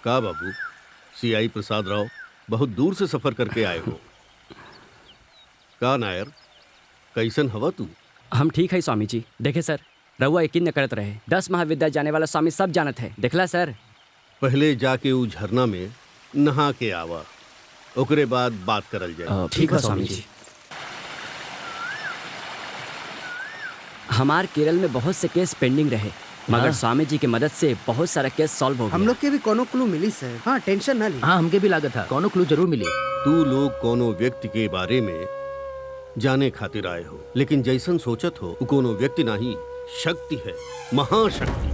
का बाबू, सीआई प्रसाद राव बहुत दूर से सफर करके आए हो। का नायर, कैसन हवा तू? हम ठीक है स्वामी जी। देखे सर, रहुआ यकीन न करत रहे, 10 महाविद्यालय जाने वाला स्वामी सब जानत है। देखला सर। पहले जाके उ झरना में नहा के आवा, ओकरे बाद बात करल जाए। ठीक है स्वामी जी। हमार केरल में बहुत से केस पेंडिंग रहे, मगर स्वामी जी की मदद से बहुत सारा केस सॉल्व हो गया। हम लोग के भी कोनो क्लू मिली सर। हाँ, टेंशन ना ली। हाँ, हमके भी लागत था कोनो क्लू जरूर मिली। तू लोग कोनो व्यक्ति के बारे में जाने खातिर आए हो, लेकिन जैसन सोचत हो वो कोनो व्यक्ति नहीं, शक्ति है, महाशक्ति।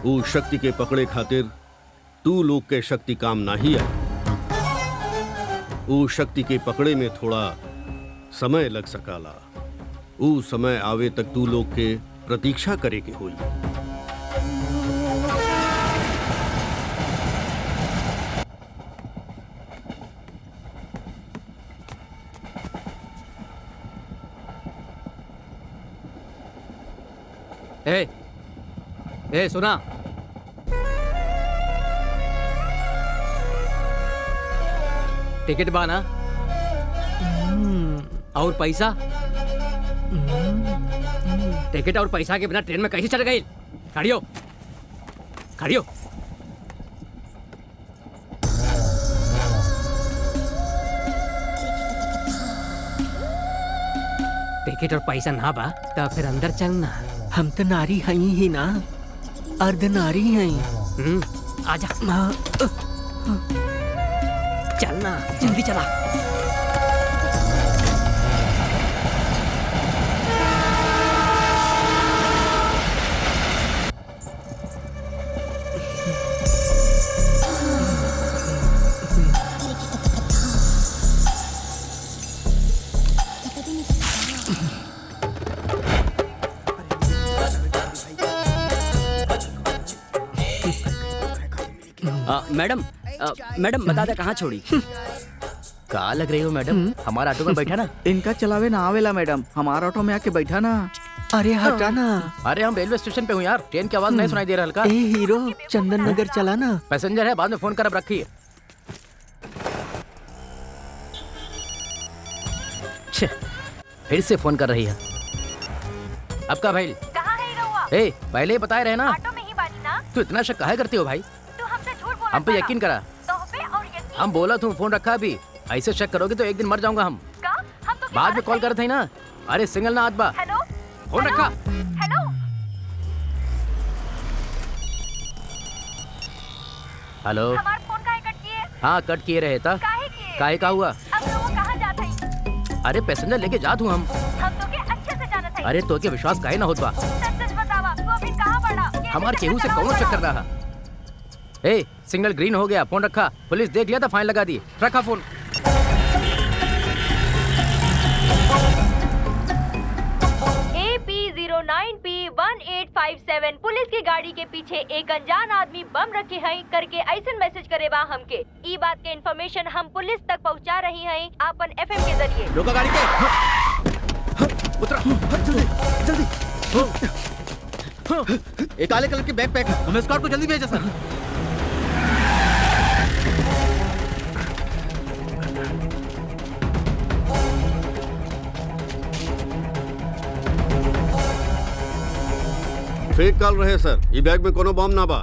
वो शक्ति के पकड़े खातिर तू लोग के शक्ति काम नहीं आई। वो शक्ति के पकड़े में थोड़ा समय लग सकाला। वो समय आवे तक तू लोग के प्रतीक्षा करे के होई। ए सुना, टिकट बाना और पैसा। टिकट और पैसा के बिना ट्रेन में कैसे चढ़ गई? खड़ियो खड़ियो। टिकट और पैसा ना बा तो फिर अंदर चलना। हम तो नारी हैं ही ना, अर्ध नारी हैं। आजा चलना, जल्दी चला। मैडम बता दे कहाँ छोड़ी? कहाँ लग रही हो मैडम? हमारा ऑटो में बैठा ना। इनका चलावे ना आवेला मैडम, हमारा ऑटो में आके बैठा ना। अरे हटा ना। अरे हम रेलवे स्टेशन पे हूँ यार, ट्रेन की आवाज नहीं सुनाई दे रहा हल्का। ए हीरो, चंदन नगर चला ना। पैसेंजर है, बाद में फोन कर रखिए। फिर से फोन कर रही है। अब का भाई कहाँ है रहुआ? पहले ही बताए रहे ना। ऑटो में ही बानी ना। तू इतना शक काहे करती हो भाई? तू हमसे झूठ बोला। हम पे यकीन करा। तो पे और यकीन। हम बोला तू फोन रखा अभी। ऐसे शक करोगे तो एक दिन मर जाऊंगा हम। हम तो बाद में कॉल कर थे ना। अरे सिंगल ना आदबा। हेलो, फोन रखा। Hello hello. हमारा फोन काहे कट किए? हाँ कट किए रहे था। काहे का हुआ? अब वो कहाँ जाता है? अरे पैसेंजर लेके जा तू। हम तो के अच्छे से जाना था। अरे तो के विश्वास काहे ना होता? सच बतावा, तू अभी कहाँ पड़ा? हमारे केहू से कौन चेक कर रहा? सिग्नल ग्रीन हो गया, फोन रखा। पुलिस देख लिया था, फाइन लगा दी। रखा फोन। AP09P1857 पुलिस की गाड़ी के पीछे एक अनजान आदमी बम रखे हैं करके ऐसा मैसेज करे बा हमके। ई बात के इन्फॉर्मेशन हम पुलिस तक पहुंचा रही हैं आपन FM के जरिए। रोका गाड़ी के। उतरा जल्दी जल्दी। एक काले कलर की बैग पैक। हमें स्कॉट को जल्दी भेजा सर। फेक कॉल रहे सर, ये बैग में कोनो बम ना बा।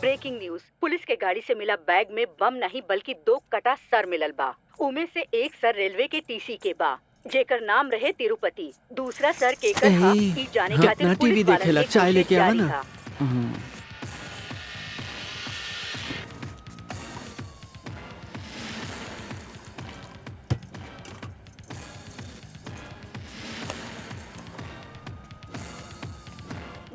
ब्रेकिंग न्यूज, पुलिस के गाड़ी से मिला बैग में बम नहीं बल्कि 2 कटा सर मिलल बा। उमे से एक सर रेलवे के टीसी के बा, जेकर नाम रहे तिरुपति। दूसरा सर केकर हा ई जाने खातिर पुलिस वाला चाय लेके आवा ना।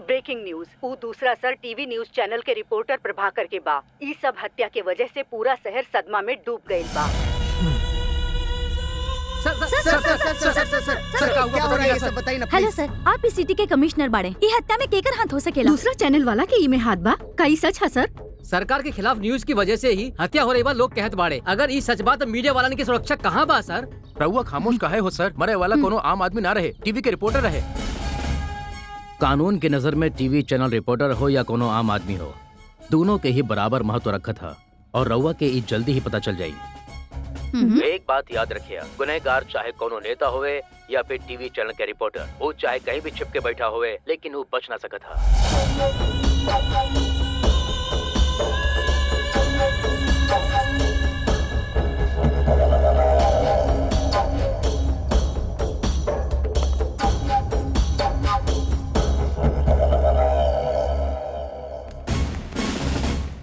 ब्रेकिंग न्यूज, वो दूसरा सर टीवी न्यूज चैनल के रिपोर्टर प्रभाकर के बा। ई सब हत्या के वजह से पूरा शहर सदमा में डूब गईल बा। क्या हो रहा है ये सब बताइए ना। हेलो सर, आप इस सिटी के कमिश्नर बाड़े। ये हत्या में केकर हाथ हो सकेला? दूसरा चैनल वाला के ई में हाथ बा? कई सच है सर? सरकार के खिलाफ न्यूज की वजह से ही हत्या हो रही बा लोग कहत बाड़े। अगर ई सच बात तो मीडिया वाला की सुरक्षा कहाँ बा सर? रहुआ खामोश काहे हो सर? मरे वाला कोनो आम आदमी ना रहे, टीवी के रिपोर्टर रहे। कानून की नजर में टीवी चैनल रिपोर्टर हो या कोनो आम आदमी हो, दोनों के ही बराबर महत्व रखा था और रहुआ के ई जल्दी ही पता चल जाई। एक बात याद रखिए, गुनहगार चाहे कोनो नेता होवे या फिर टीवी चैनल के रिपोर्टर, वो चाहे कहीं भी छिप के बैठा होवे, लेकिन वो बच ना सका था।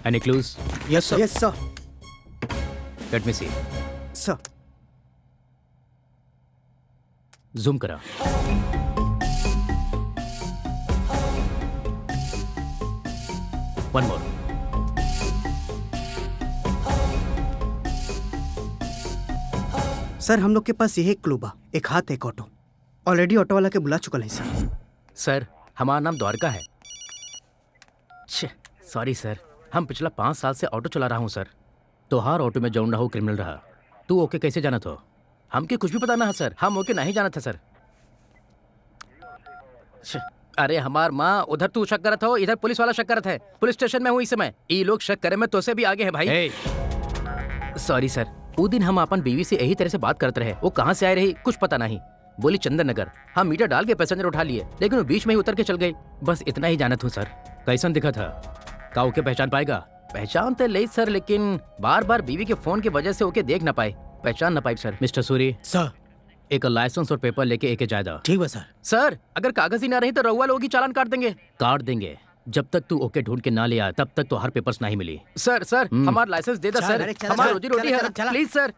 Any clues? यस सर, यस सर, Let me see. सर। Zoom करा। One more. सर हम लोग के पास यही क्लू बा, एक हाथ एक ऑटो। ऑलरेडी ऑटो वाला के बुला चुकल है सर। सर हमारा नाम द्वारका है। सॉरी सर, हम पिछला 5 साल से ऑटो चला रहा हूँ सर। तो हर ऑटो में जौन रहा हूँ क्रिमिनल रहा। तू ओके कैसे जाना था? हमके कुछ भी पता ना है सर, हम ओके नहीं जाना था सर। अरे हमार माँ, उधर तू शक करत हो, इधर पुलिस वाला शक करत है। पुलिस स्टेशन में हूँ इस समय। ये लोग शक करे में तो से भी आगे है भाई। सॉरी सर, वो दिन हम अपन बीवी से यही तरह से बात करते रहे। वो कहाँ से आए रही कुछ पता नहीं। बोली चंदन नगर। हम मीटर डाल के पैसेंजर उठा लिए, लेकिन वो बीच में ही उतर के चल गई। बस इतना ही जानत हूँ सर। कैसन दिखा था? का ओके पहचान पाएगा? पहचान तो ले सर, लेकिन बार बार बीवी के फोन की वजह से ओके देख ना पाए, पहचान ना पाए सर। मिस्टर सूरी सर, एक लाइसेंस और पेपर लेके एक जायदा। ठीक है सर। सर अगर कागज ही ना रही तो रउआ लोग ही चालान काट देंगे। काट देंगे। जब तक तू ओके ढूंढ के ना ले आया तब तक तो हर पेपर्स नहीं मिली। सर सर हमारा लाइसेंस दे दो सर, हमारी रोजी रोटी है, प्लीज सर।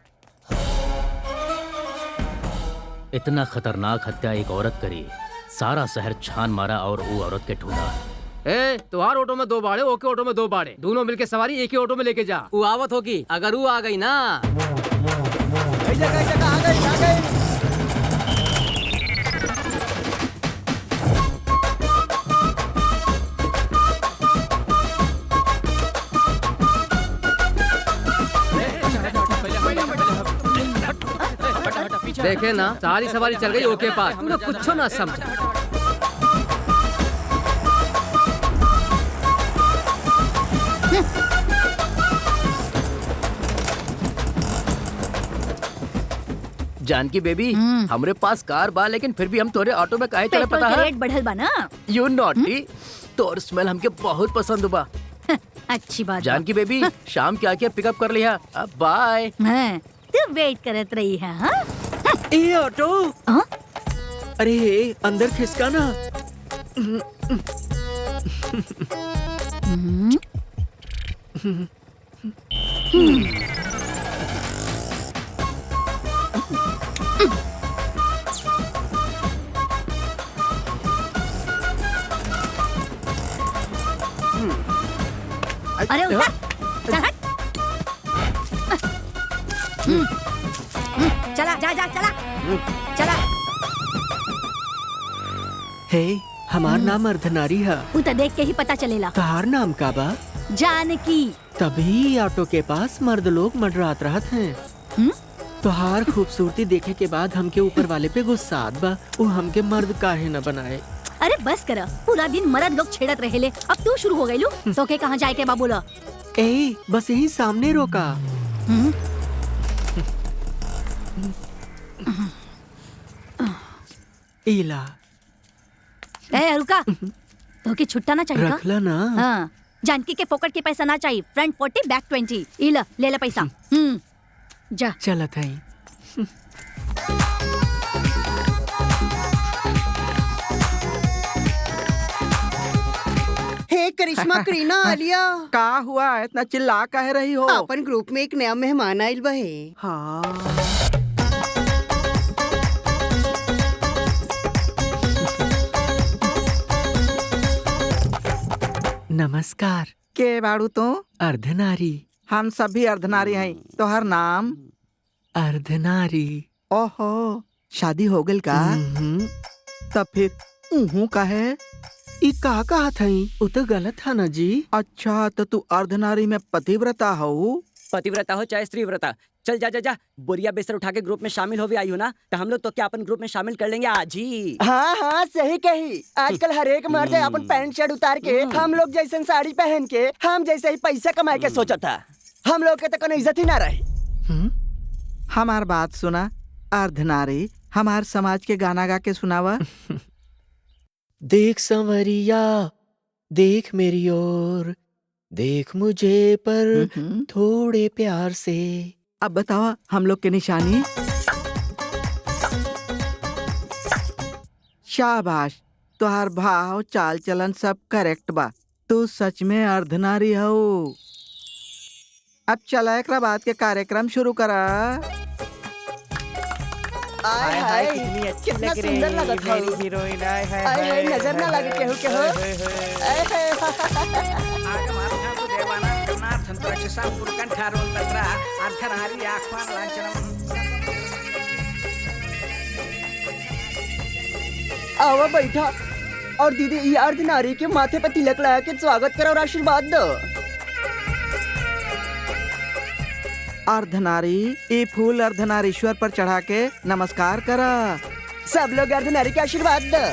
इतना खतरनाक हत्या एक औरत करी, सारा शहर छान मारा और वो औरत के ढूंढा। ए, तुहार ऑटो में 2 बाड़े, ओके ऑटो में 2 बाड़े, दोनों मिलके सवारी एक ही ऑटो में लेके जा। वो आवत होगी, अगर वो आ गई ना। देखे ना, सारी सवारी चल गई ओके पास, तुमने कुछ ना समझा। जानकी बेबी, हमरे पास कार बा, लेकिन फिर भी हम तोरे ऑटो में काहे चले पता है? रेट बढ़ल बा ना। यू नॉटी, तोर स्मेल हमके बहुत पसंद बा। अच्छी बात। जानकी बेबी, शाम के आके पिकअप कर लिया। अब बाय। तू वेट करत रही है। हाँ? ए ऑटो, हाँ? अरे अंदर खिसका ना। अरे उठा, चल हट। चला जा जा चला चला। हे, हमार नाम अर्धनारी है। उ तो देख के ही पता चलेला। तहार नाम का बा? जानकी। तभी ऑटो के पास मर्द लोग मंडरात रहत हैं। तोहार खूबसूरती देखे के बाद हमके ऊपर वाले पे गुस्सा आत बा। वो हमके मर्द काहे न बनाए। अरे बस करा, पूरा दिन मर्द लोग छेड़त रहेले, अब तू शुरू हो गइलू। तो के कहाँ जाए के बा बोला? ए, बस यही सामने रोका। इला। ए रुका, तो के छुट्टा ना चाहिए रखला ना। हाँ, जानकी के पॉकेट के पैसा ना चाहिए। Front 40 bank 20। इला ले ले पैसा। जा। चलत है। हे करिश्मा, करीना, आलिया, का हुआ? इतना चिल्ला कह रही हो? अपन ग्रुप में एक नया मेहमान आइल बा है। हाँ। नमस्कार। के बाड़ू तो? अर्धनारी। हम सभी अर्धनारी हैं। तोहर नाम? अर्धनारी। ओहो, शादी हो गल का? तब फिर उहू का है? ई का कहा थई? वो तो गलत था ना जी। अच्छा तो तू अर्धनारी में पतिव्रता हो? पतिव्रता हो चाहे स्त्रीव्रता, चल जा जा जा। बोरिया बिस्तर उठा के ग्रुप में शामिल हो भी आई हो ना, तो हम लोग तो क्या अपन ग्रुप में शामिल कर लेंगे आज ही। हाँ हाँ सही कही। आजकल हर एक मर्द अपन पैंट शर्ट उतार के हम लोग जैसे साड़ी पहन के हम जैसे ही पैसा कमाए के सोचा था। हम लोग के तो कोई इज्जत ही ना रही। हमार बात सुना अर्धनारी, हमार समाज के गाना गा के सुनावा। देख संवरिया देख मेरी ओर, देख मुझे पर थोड़े प्यार से। अब बतावा हम लोग के निशानी। शाबाश, तुहार भाव चाल चलन सब करेक्ट बा। तू सच में अर्धनारी हो। अब चला एकरा बाद के कार्यक्रम शुरू करा। आय हाय कितना सुंदर लगत है मेरी हीरोइन। आय हाय नजर ना लगे केहू के हो। आय हाय आगे मारो था तो देवाना करना संतोष सांपुर कंठारोल तत्रा अर्धनारी आख्वान लांछनम। आवा बैठा और दीदी ये अर्धनारी के माथे पर तिलक लगा के स्वागत करो और आशीर्वाद दो। अर्धनारी ये फूल अर्धनारीश्वर पर चढ़ा के नमस्कार करा। सब लोग अर्धनारी के आशीर्वाद दो।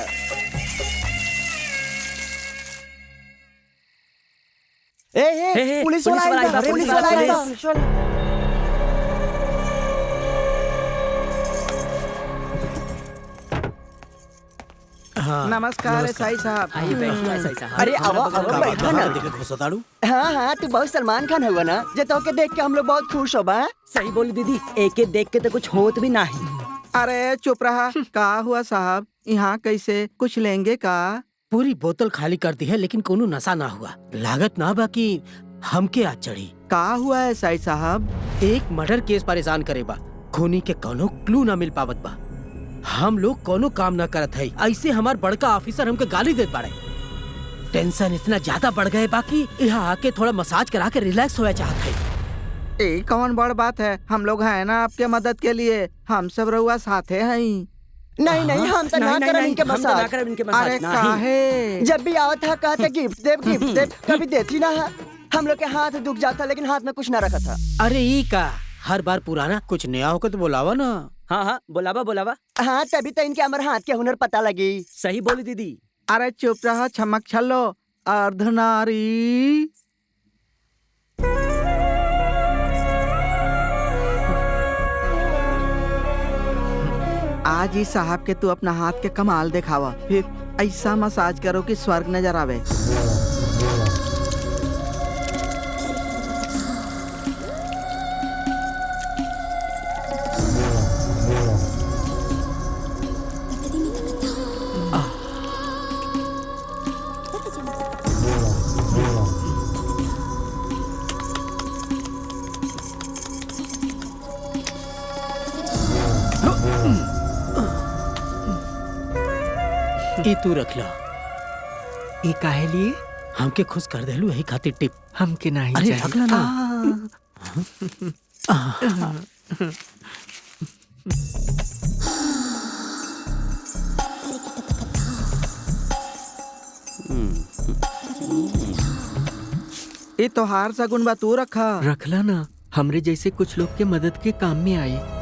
ए पुलिस वाला आएगा, पुलिस वाला आएगा। नमस्कार साई साहब। अरे आवा बैठा ना। हाँ हाँ तू बहुत सलमान खान हुआ ना, जे तो के देख के हम लोग बहुत खुश हो बा। सही बोली दीदी, एक एक देख के तो कुछ होत भी नहीं। अरे चुप रहा। का हुआ साहब, यहाँ कैसे कुछ लेंगे का? पूरी बोतल खाली कर दी है लेकिन कोनो नशा ना हुआ। लागत ना बाकी हमके आज चढ़ी। का हुआ है साई साहब? एक मर्डर केस परेशान करे बा, खूनी के कोनो क्लू ना मिल पावत बा। हम लोग कोनो काम ना करत है, ऐसे हमार बड़का ऑफिसर हमके गाली देत बाड़े। टेंशन इतना ज्यादा बढ़ गए बाकी यहाँ आके थोड़ा मसाज करा के रिलैक्स होया चाहत है। ये कौन बड़ बात है, हम लोग हैं ना आपके मदद के लिए। हम सब रहुआ साथे हैं। नहीं नहीं हम तो ना करब इनके मसाज। अरे काहे? जब भी आवत था कहते गिफ्ट देव कभी देती ना है। हम लोग के हाथ दुख जाता लेकिन हाथ में कुछ ना रखा था। अरे ई का हर बार पुराना कुछ नया होकर तो बुलावा ना। हाँ हाँ बुलावा बुलावा। हाँ तभी तो इनके हमारे हाथ के हुनर पता लगी। सही बोली दीदी। अरे चुप रहा छमक छल्लो। अर्धनारी आज ही साहब के तू अपना हाथ के कमाल दिखावा, फिर ऐसा मसाज करो कि स्वर्ग नजर आवे। ये तू रख लो। ये काहे लिए? हमके खुश कर देलू यही खातिर टिप। हमके नहीं अरे चाहिए। रख ला ना। ये तोहार सगुन बा, तू रखा। रखला ना, हमरे जैसे कुछ लोग के मदद के काम में आए।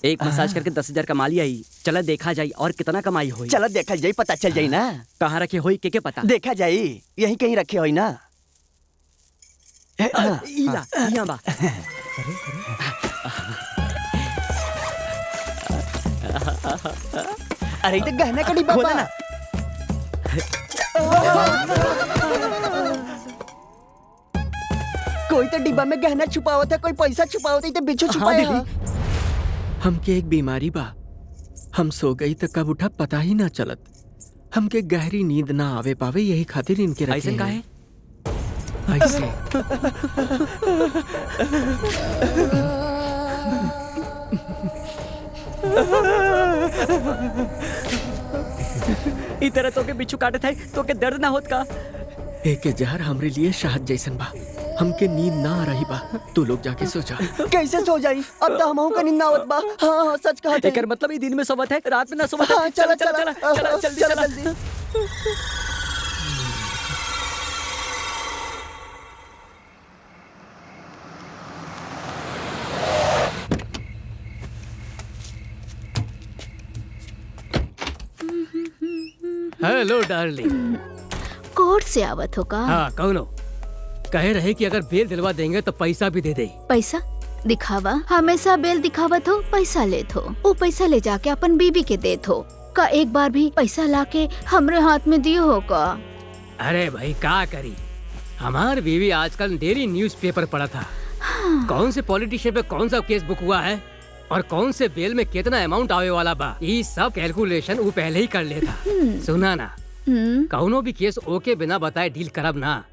एक मसाज करके 10,000 कमा लिया ही। चला देखा जाई और कितना कमाई होई। चलो देखा जाई, पता चल जाई ना। कहाँ रखे होई के पता? देखा जाई, यहीं कहीं रखे होई ना। इला यहाँ बा। अरे तो गहना का डिब्बा खोला ना। कोई तो डिब्बा में गहना छुपावा था, कोई पैसा छुपावा था, तो बिच्छू छुपाया। हमके एक बीमारी बा, हम सो गई तो कब उठा पता ही ना चलत। हमके गहरी नींद ना आवे पावे, यही खातिर इनके रखे ऐसन काहे? ऐसे ई तरह तो के बिच्छू काटे थे तो के दर्द ना होत का? एक जहर हमरे लिए शहद जैसन बा, हमके नींद ना आ रही बा। तू लोग जाके सो जा। कैसे सो जाई? अब तो हमहू का नींद ना आवत बा। हाँ हाँ सच कहत है। एकर मतलब ई दिन में सोवत है, रात में ना सोवत है। हाँ, चला चला चला चला चला जल्दी चला चला। जल्दी। Hello darling. कोर्ट से आवत हो का? हाँ कौनो कहे रहे कि अगर बेल दिलवा देंगे तो पैसा भी दे दे। पैसा दिखावा? हमेशा बेल दिखावत हो, पैसा लेत हो। वो पैसा ले जाके अपन बीबी के देत हो का? एक बार भी पैसा लाके हमरे हाथ में दियो हो का? अरे भाई का करी, हमार बीवी आजकल डेली न्यूज़पेपर पढ़ा था। कौन से पॉलिटिशियन पे कौन सा केस बुक हुआ है और कौन से बेल में कितना अमाउंट आवे वाला बा, ये सब कैलकुलेशन वो पहले ही कर लेता। सुना ना, कौनो भी केस ओके बिना बताए डील करब ना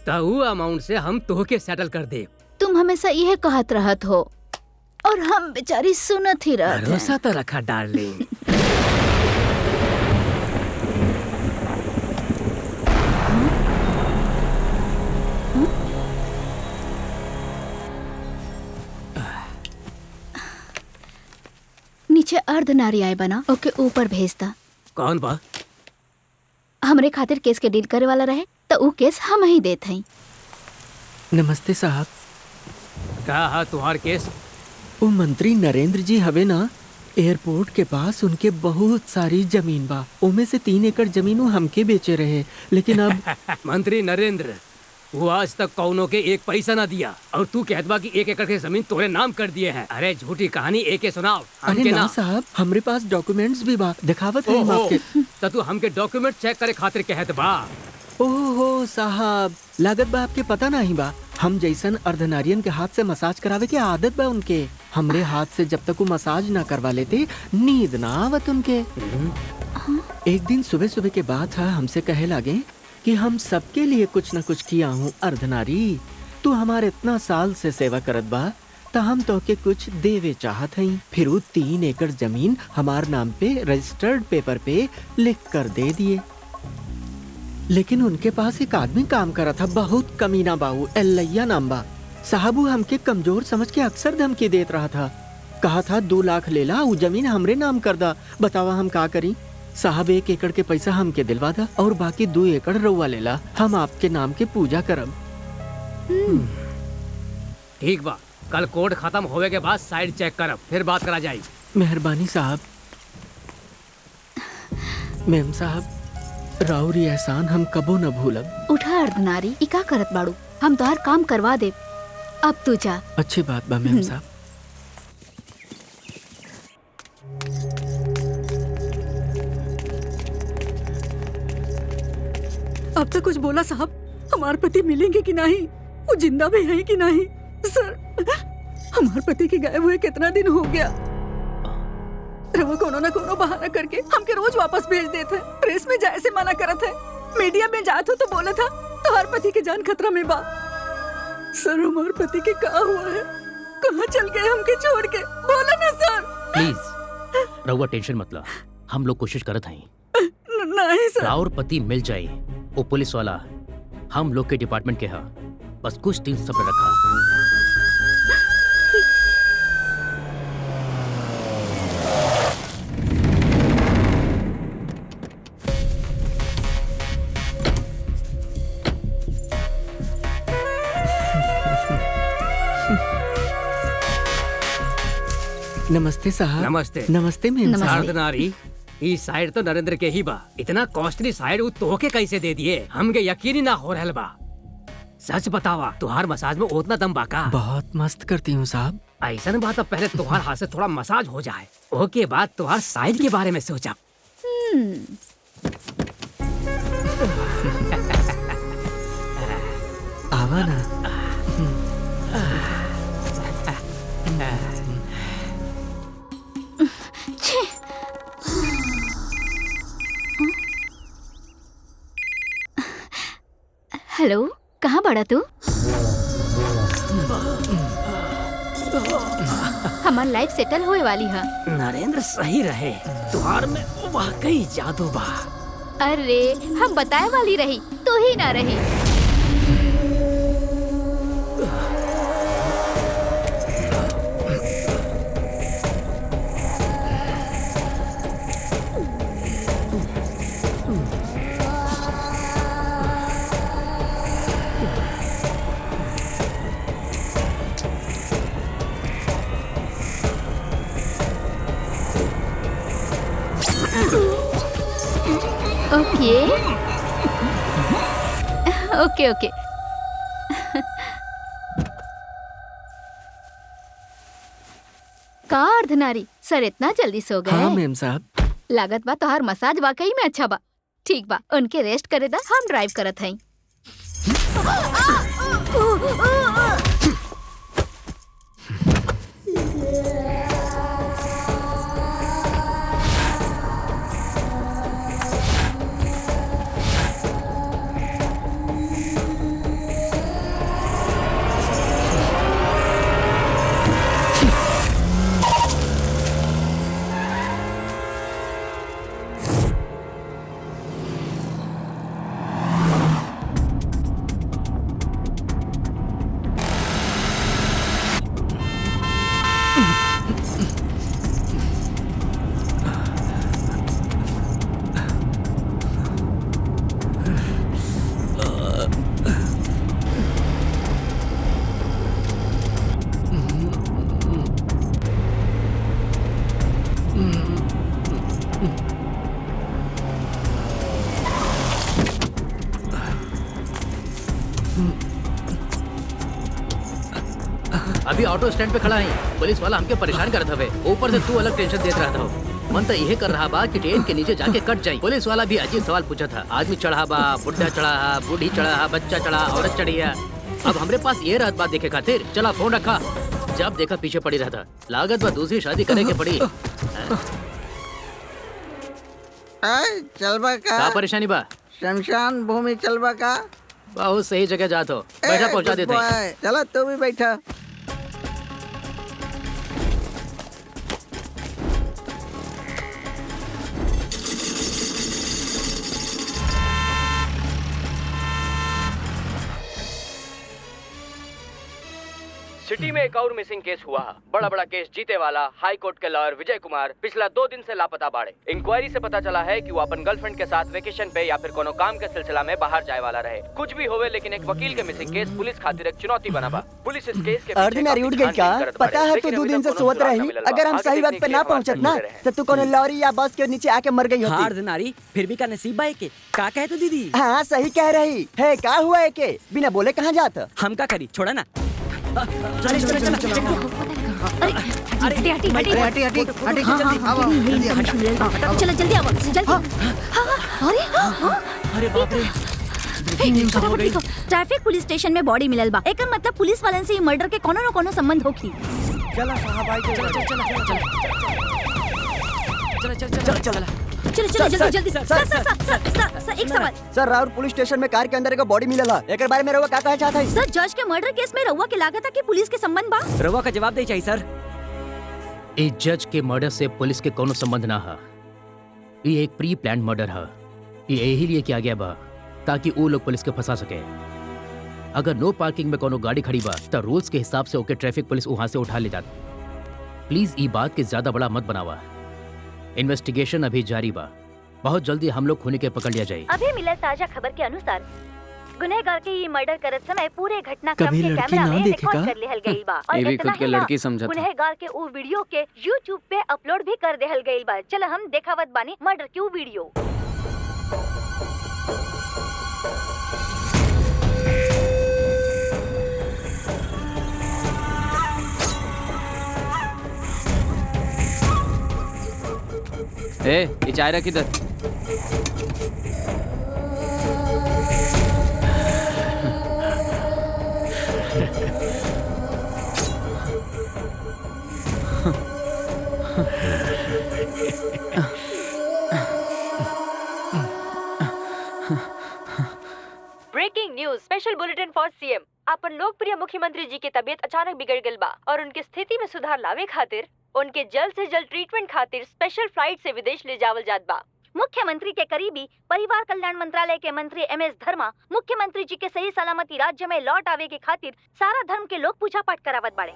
तो वो अमाउंट से हम तोहके सेटल कर दे। तुम हमेशा यह कहत रहत हो और हम बेचारी सुनत ही रहत हैं। भरोसा तो रखा डार्लिंग। नीचे अर्धनारी बना, ओके ऊपर भेजता। कौन बा? हमरे खातिर केस के डील करे वाला रहे तो वो केस हम ही देत हई। नमस्ते साहब। का हा तुम्हार केस? वो मंत्री नरेंद्र जी हवे ना, एयरपोर्ट के पास उनके बहुत सारी जमीन बा, उनमें से 3 एकड़ जमीन वो हमके बेचे रहे, लेकिन अब मंत्री नरेंद्र वो आज तक कौनों के एक पैसा ना दिया और तू कहत बा कि 1 एकड़ की जमीन तोरे नाम कर दिए हैं। अरे झूठी कहानी एके सुनाओ। अरे ना साहब, हमरे पास डॉक्यूमेंट्स भी बा, दिखावत है हम आपके। तो तू हमके डॉक्यूमेंट चेक करे खातिर कहत बा? ओहो साहब, लागत बा आपके पता नहीं बा, हम जैसन अर्धनारियन के हाथ से मसाज करावे के आदत बा उनके। हमरे हाथ से जब तक वो मसाज ना करवा लेते नींद ना आवत उनके। एक दिन सुबह सुबह के बाद हमसे कहे लागे कि हम सबके लिए कुछ न कुछ किया हूँ अर्धनारी, तू हमारे इतना साल से सेवा करत बा तो हम तो के कुछ देवे चाहत हई। फिर वो 3 एकड़ जमीन हमार नाम पे रजिस्टर्ड पेपर पे लिख कर दे दिए। लेकिन उनके पास एक आदमी काम करा था, बहुत कमीना बाबू, एल्लैया नाम बा। साहब वो हमके कमजोर समझ के अक्सर धमकी देत रहा था, कहा था 2 लाख ले ला, वो जमीन हमरे नाम कर दा। बतावा हम का करी? साहब 1 एकड़ के पैसा हमके दिलवा दा और बाकी 2 एकड़ रउआ ले ला, हम आपके नाम के पूजा करब। ठीक बा, कल कोर्ट खत्म होवे के बाद साइड चेक करब, फिर बात करा जाई। मेहरबानी साहब। मेम साहब, राउरी एहसान हम कबो न भूलब। उठा अर्धनारी, ई का करत बाड़ू? हम तोहार काम करवा दे, अब तू जा। अच्छी बात बा मेम साहब। अब तक कुछ बोला साहब? हमारे पति मिलेंगे कि नहीं? वो जिंदा भी है कि नहीं? सर, हमारे पति के गायब हुए कितना दिन हो गया। रवा कोनो न कोनो बहाना करके हमके रोज वापस भेज देते हैं। प्रेस में जाए से मना करत है, मीडिया में जात हो तो बोला था तो हर पति के जान खतरा में बा। सर हमारे पति के क्या हुआ है? कहाँ चल गए हमके छोड़ के? बोला ना सर। प्लीज रहुआ टेंशन मत ला, हम लोग कोशिश करत हई। नहीं सर। राउर पति मिल जाए, वो पुलिस वाला हम लोग के डिपार्टमेंट के हा, बस कुछ दिन सब्र रखा। नमस्ते साहब। नमस्ते। नमस्ते मेम साहब। अर्धनारी, ई साइड तो नरेंद्र के ही बा, इतना कॉस्टली साइड वो तोहके कैसे दे दिए? हमके यकीन ही ना हो रहल बा। सच बतावा, तुहार मसाज में उतना दम बाका? बहुत मस्त करती हूँ साहब। ऐसा बात, अब पहले तुहार हाथ से थोड़ा मसाज हो जाए, ओके बाद तुहार साइज के बारे में सोचा। आवा ना। हेलो, कहाँ बड़ा तू? हमार लाइफ सेटल होए वाली है। नरेंद्र सही रहे, तुहार में वाकई जादू बा। अरे हम बताए वाली रही, तू ही ना रही। ओके ओके ओके। का अर्धनारी सर इतना जल्दी सो गए? हाँ मैम साहब। लागत बा तोहार मसाज वाकई में अच्छा बा। ठीक बा, उनके रेस्ट करे दा, हम ड्राइव करत हई। अभी ऑटो स्टैंड पे खड़ा है, पुलिस वाला हमके परेशान करत हवे। ऊपर से तू अलग टेंशन देत रहता हो। मन तो यही कर रहा बा कि ट्रेन के नीचे जाके कट जाए। पुलिस वाला भी अजीब सवाल पूछा था। आदमी चढ़ा बा, बुढ़ा चढ़ा, बूढ़ी चढ़ा, बच्चा चढ़ा, औरत चढ़ी है। अब हमरे पास ये रहत बात देखे खातिर। चला फोन रखा। जब देखा पीछे पड़ी रहता। लागत बा दूसरी शादी करे के पड़ी। चलबा का परेशानी बा? शमशान भूमि चलबा का? बहुत सही जगह जात हो। बैठा, पहुंचा देते हैं। चलो तू भी बैठा। सिटी में एक और मिसिंग केस हुआ। बड़ा बड़ा केस जीते वाला हाई कोर्ट के लॉयर विजय कुमार पिछला 2 दिन से लापता बाड़े। इंक्वायरी से पता चला है कि वो अपन गर्लफ्रेंड के साथ वेकेशन पे या फिर कोनो काम के सिलसिला में बाहर जाए वाला रहे। कुछ भी होवे, लेकिन एक वकील के मिसिंग केस पुलिस खातिर एक चुनौती बना बा। पुलिस इस केस के ऑर्डिनरी उठ गई का? पता है तू 2 दिन से सोत रही। अगर हम सही वक्त पे ना पहुंचत ना तो तू कोनो लॉरी या बस के नीचे आके मर गई होती। ऑर्डिनरी फिर भी का नसीब है के का कहे तो दीदी। हाँ सही कह रही है। का हुआ है के बिना बोले कहाँ जाता? हम का करी, छोड़ा ना। चलो चलो चलो चलो। अरे हटी हटी हटी हटी हटी हटी चलो जल्दी आओ जल्दी। अरे बाप रे, ट्रैफिक पुलिस स्टेशन में बॉडी मिलल बा। एकर मतलब पुलिस वालन से मर्डर के कोनो न कोनो संबंध होखी। चलो साहब भाई, चलो चलो चलो चलो चलो चलो चलो जल्दी जल्दी। सर एक सवाल। सर राउर पुलिस स्टेशन में कार के अंदर एक बॉडी मिलल है। एकर बारे में रउआ का कहे चाहत है? सर जज के मर्डर केस में रउआ के लागत है कि पुलिस के संबंध बा। रउआ का जवाब दे चाहिए सर। ए जज के मर्डर से पुलिस के कोनो संबंध ना है। ये एक प्री प्लान मर्डर है। ये यही लिए किया गया बा ताकि वो लोग पुलिस के फंसा सके। अगर नो पार्किंग में कोनो गाड़ी खड़ी बा तो रूल्स के हिसाब से ओके ट्रैफिक पुलिस वहां से उठा ले जाती। प्लीज ये बात के ज्यादा बड़ा मत बनावा। इन्वेस्टिगेशन अभी जारी बा। बहुत जल्दी हम लोग खूनी के पकड़ लिया जाए। अभी मिला ताजा खबर के अनुसार गुनहगार के ये मर्डर करत समय पूरे घटनाक्रम कभी के लड़की कैमरा ना में देखेगा? रिकॉर्ड कर लेहल गई बा। और ये भी इतना खुद के ही ना, लड़की समझा था। गुनहगार के वो वीडियो के YouTube पे अपलोड भी कर देहल गई बा। चल हम देखावत बानी मर्डर की वीडियो। ये चाय रख इधर। Breaking news. Special bulletin for CM. अपन लोकप्रिय मुख्यमंत्री जी की तबीयत अचानक बिगड़ गई बा और उनकी स्थिति में सुधार लावे खातिर उनके जल्द से जल्द ट्रीटमेंट खातिर स्पेशल फ्लाइट से विदेश ले जावल जात बा। मुख्यमंत्री के करीबी परिवार कल्याण मंत्रालय के मंत्री MS धर्मा मुख्यमंत्री जी के सही सलामती राज्य में लौट आवे के खातिर सारा धर्म के लोग पूजा पाठ करावत बाड़े।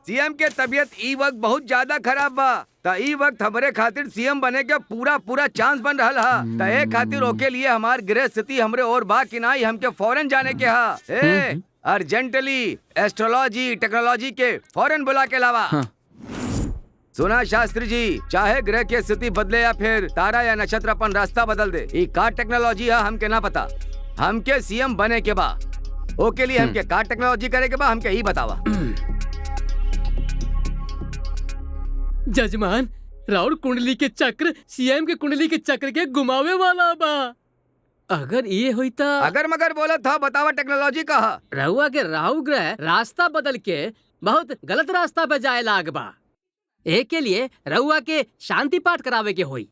सीएम के तबीयत ई वक्त बहुत ज्यादा खराब बा त ई वक्त हमरे खातिर सीएम बने के पूरा चांस बन रहल हा। त ए खातिर ओके लिए हमार गृह स्थिति हमरे और बा कि नाही हमके फौरन जाने के हा। अर्जेंटली एस्ट्रोलॉजी टेक्नोलॉजी के फौरन बुला के लावा। सुना शास्त्री जी, चाहे ग्रह की स्थिति बदले या फिर तारा या नक्षत्र अपन रास्ता बदल दे, ई का टेक्नोलॉजी है हमके ना पता। हमके सीएम बने के बा, ओके लिए हमके का टेक्नोलॉजी करे के बा हमके ही बतावा। जजमान, राउर कुंडली के चक्र सीएम के कुंडली के चक्र के घुमावे वाला बा। अगर ये हुई तो अगर मगर बोला था, बतावा टेक्नोलॉजी कहा। रहुआ के राहु ग्रह रास्ता बदल के बहुत गलत रास्ता पे जाए लाग बा। एक के लिए रहुआ के शांति पाठ करावे के होई।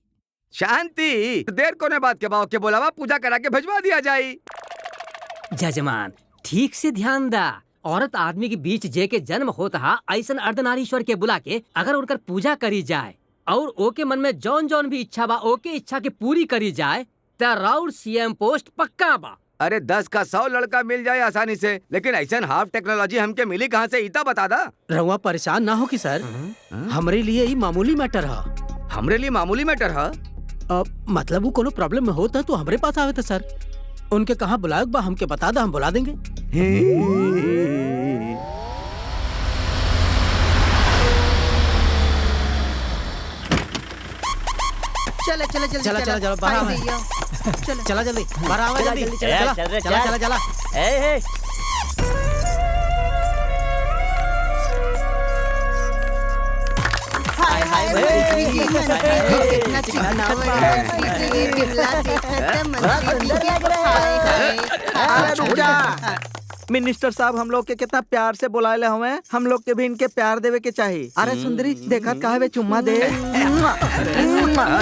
शांति? देर कोने बात के बाव के बोलावा, पूजा करा के भिजवा दिया जाई। जजमान, ठीक से ध्यान दा। औरत आदमी के बीच जे के जन्म होता है, ऐसन अर्धनारीश्वर के बुला के अगर उनकर पूजा करी जाए और ओके मन में जौन जौन भी इच्छा बा ओके इच्छा के पूरी करी जाए त राउर सीएम पोस्ट पक्का बा। अरे 10 का 100 लड़का मिल जाए आसानी से, लेकिन ऐसा हाफ टेक्नोलॉजी हमके मिली कहाँ से, इतना बता दा। रहुआ परेशान ना हो कि सर, हमरे लिए ही मामूली मैटर है। हमरे लिए मामूली मैटर है? मतलब वो कोनो प्रॉब्लम में होता तो हमरे पास आवे था सर। उनके कहाँ बुलाए बा हमके बता दा, हम बुला देंगे। चले चले चले चला चला चला बाहर आवे। चला जल्दी बाहर आवे, जल्दी चला चला चला चला। हाय हाय कितना चिकना मिनिस्टर साहब हम लोग के कितना प्यार से बुलाए हुए, हम लोग के भी इनके प्यार देवे के चाहिए। अरे सुंदरी देखा कहा वे चुम्मा दे।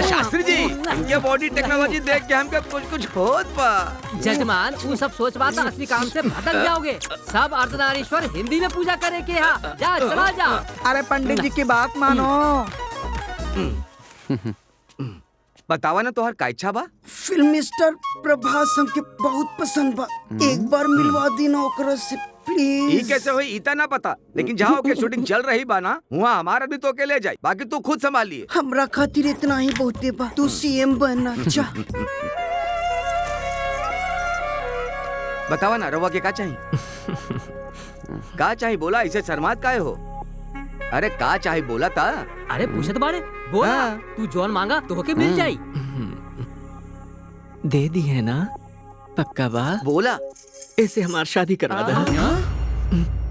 शास्त्री जी, इनके बॉडी टेक्नोलॉजी देख के हमके कुछ होत बा। जजमान, वो सब सोच बात असली काम से भटक जाओगे। सब अर्धनारीश्वर हिंदी में पूजा करे के यहाँ जा, चला जा। अरे पंडित जी की बात मानो। बतावा ना तोहर का इच्छा बा? फिल्म मिस्टर प्रभास हमके बहुत पसंद बा, एक बार मिलवा दी ना ओकरा से प्लीज। ई कैसे होई इतना ना पता, लेकिन जहाँ ओके शूटिंग चल रही बा ना, वहाँ हमारा भी तो के ले जाए, बाकी तू खुद संभालिए। हमरा खातिर इतना ही बहुते बा, तू सीएम बनना चाह। बतावा ना रवा के का चाहिए? का चाहिए बोला, इसे शर्मात काहे हो? अरे का चाहिए बोला था? अरे पूछत बाड़े, बोला। तू जौन मांगा तो होके मिल जाई। दे दी है ना? पक्का बा? बोला। ऐसे हमार शादी करवा दे।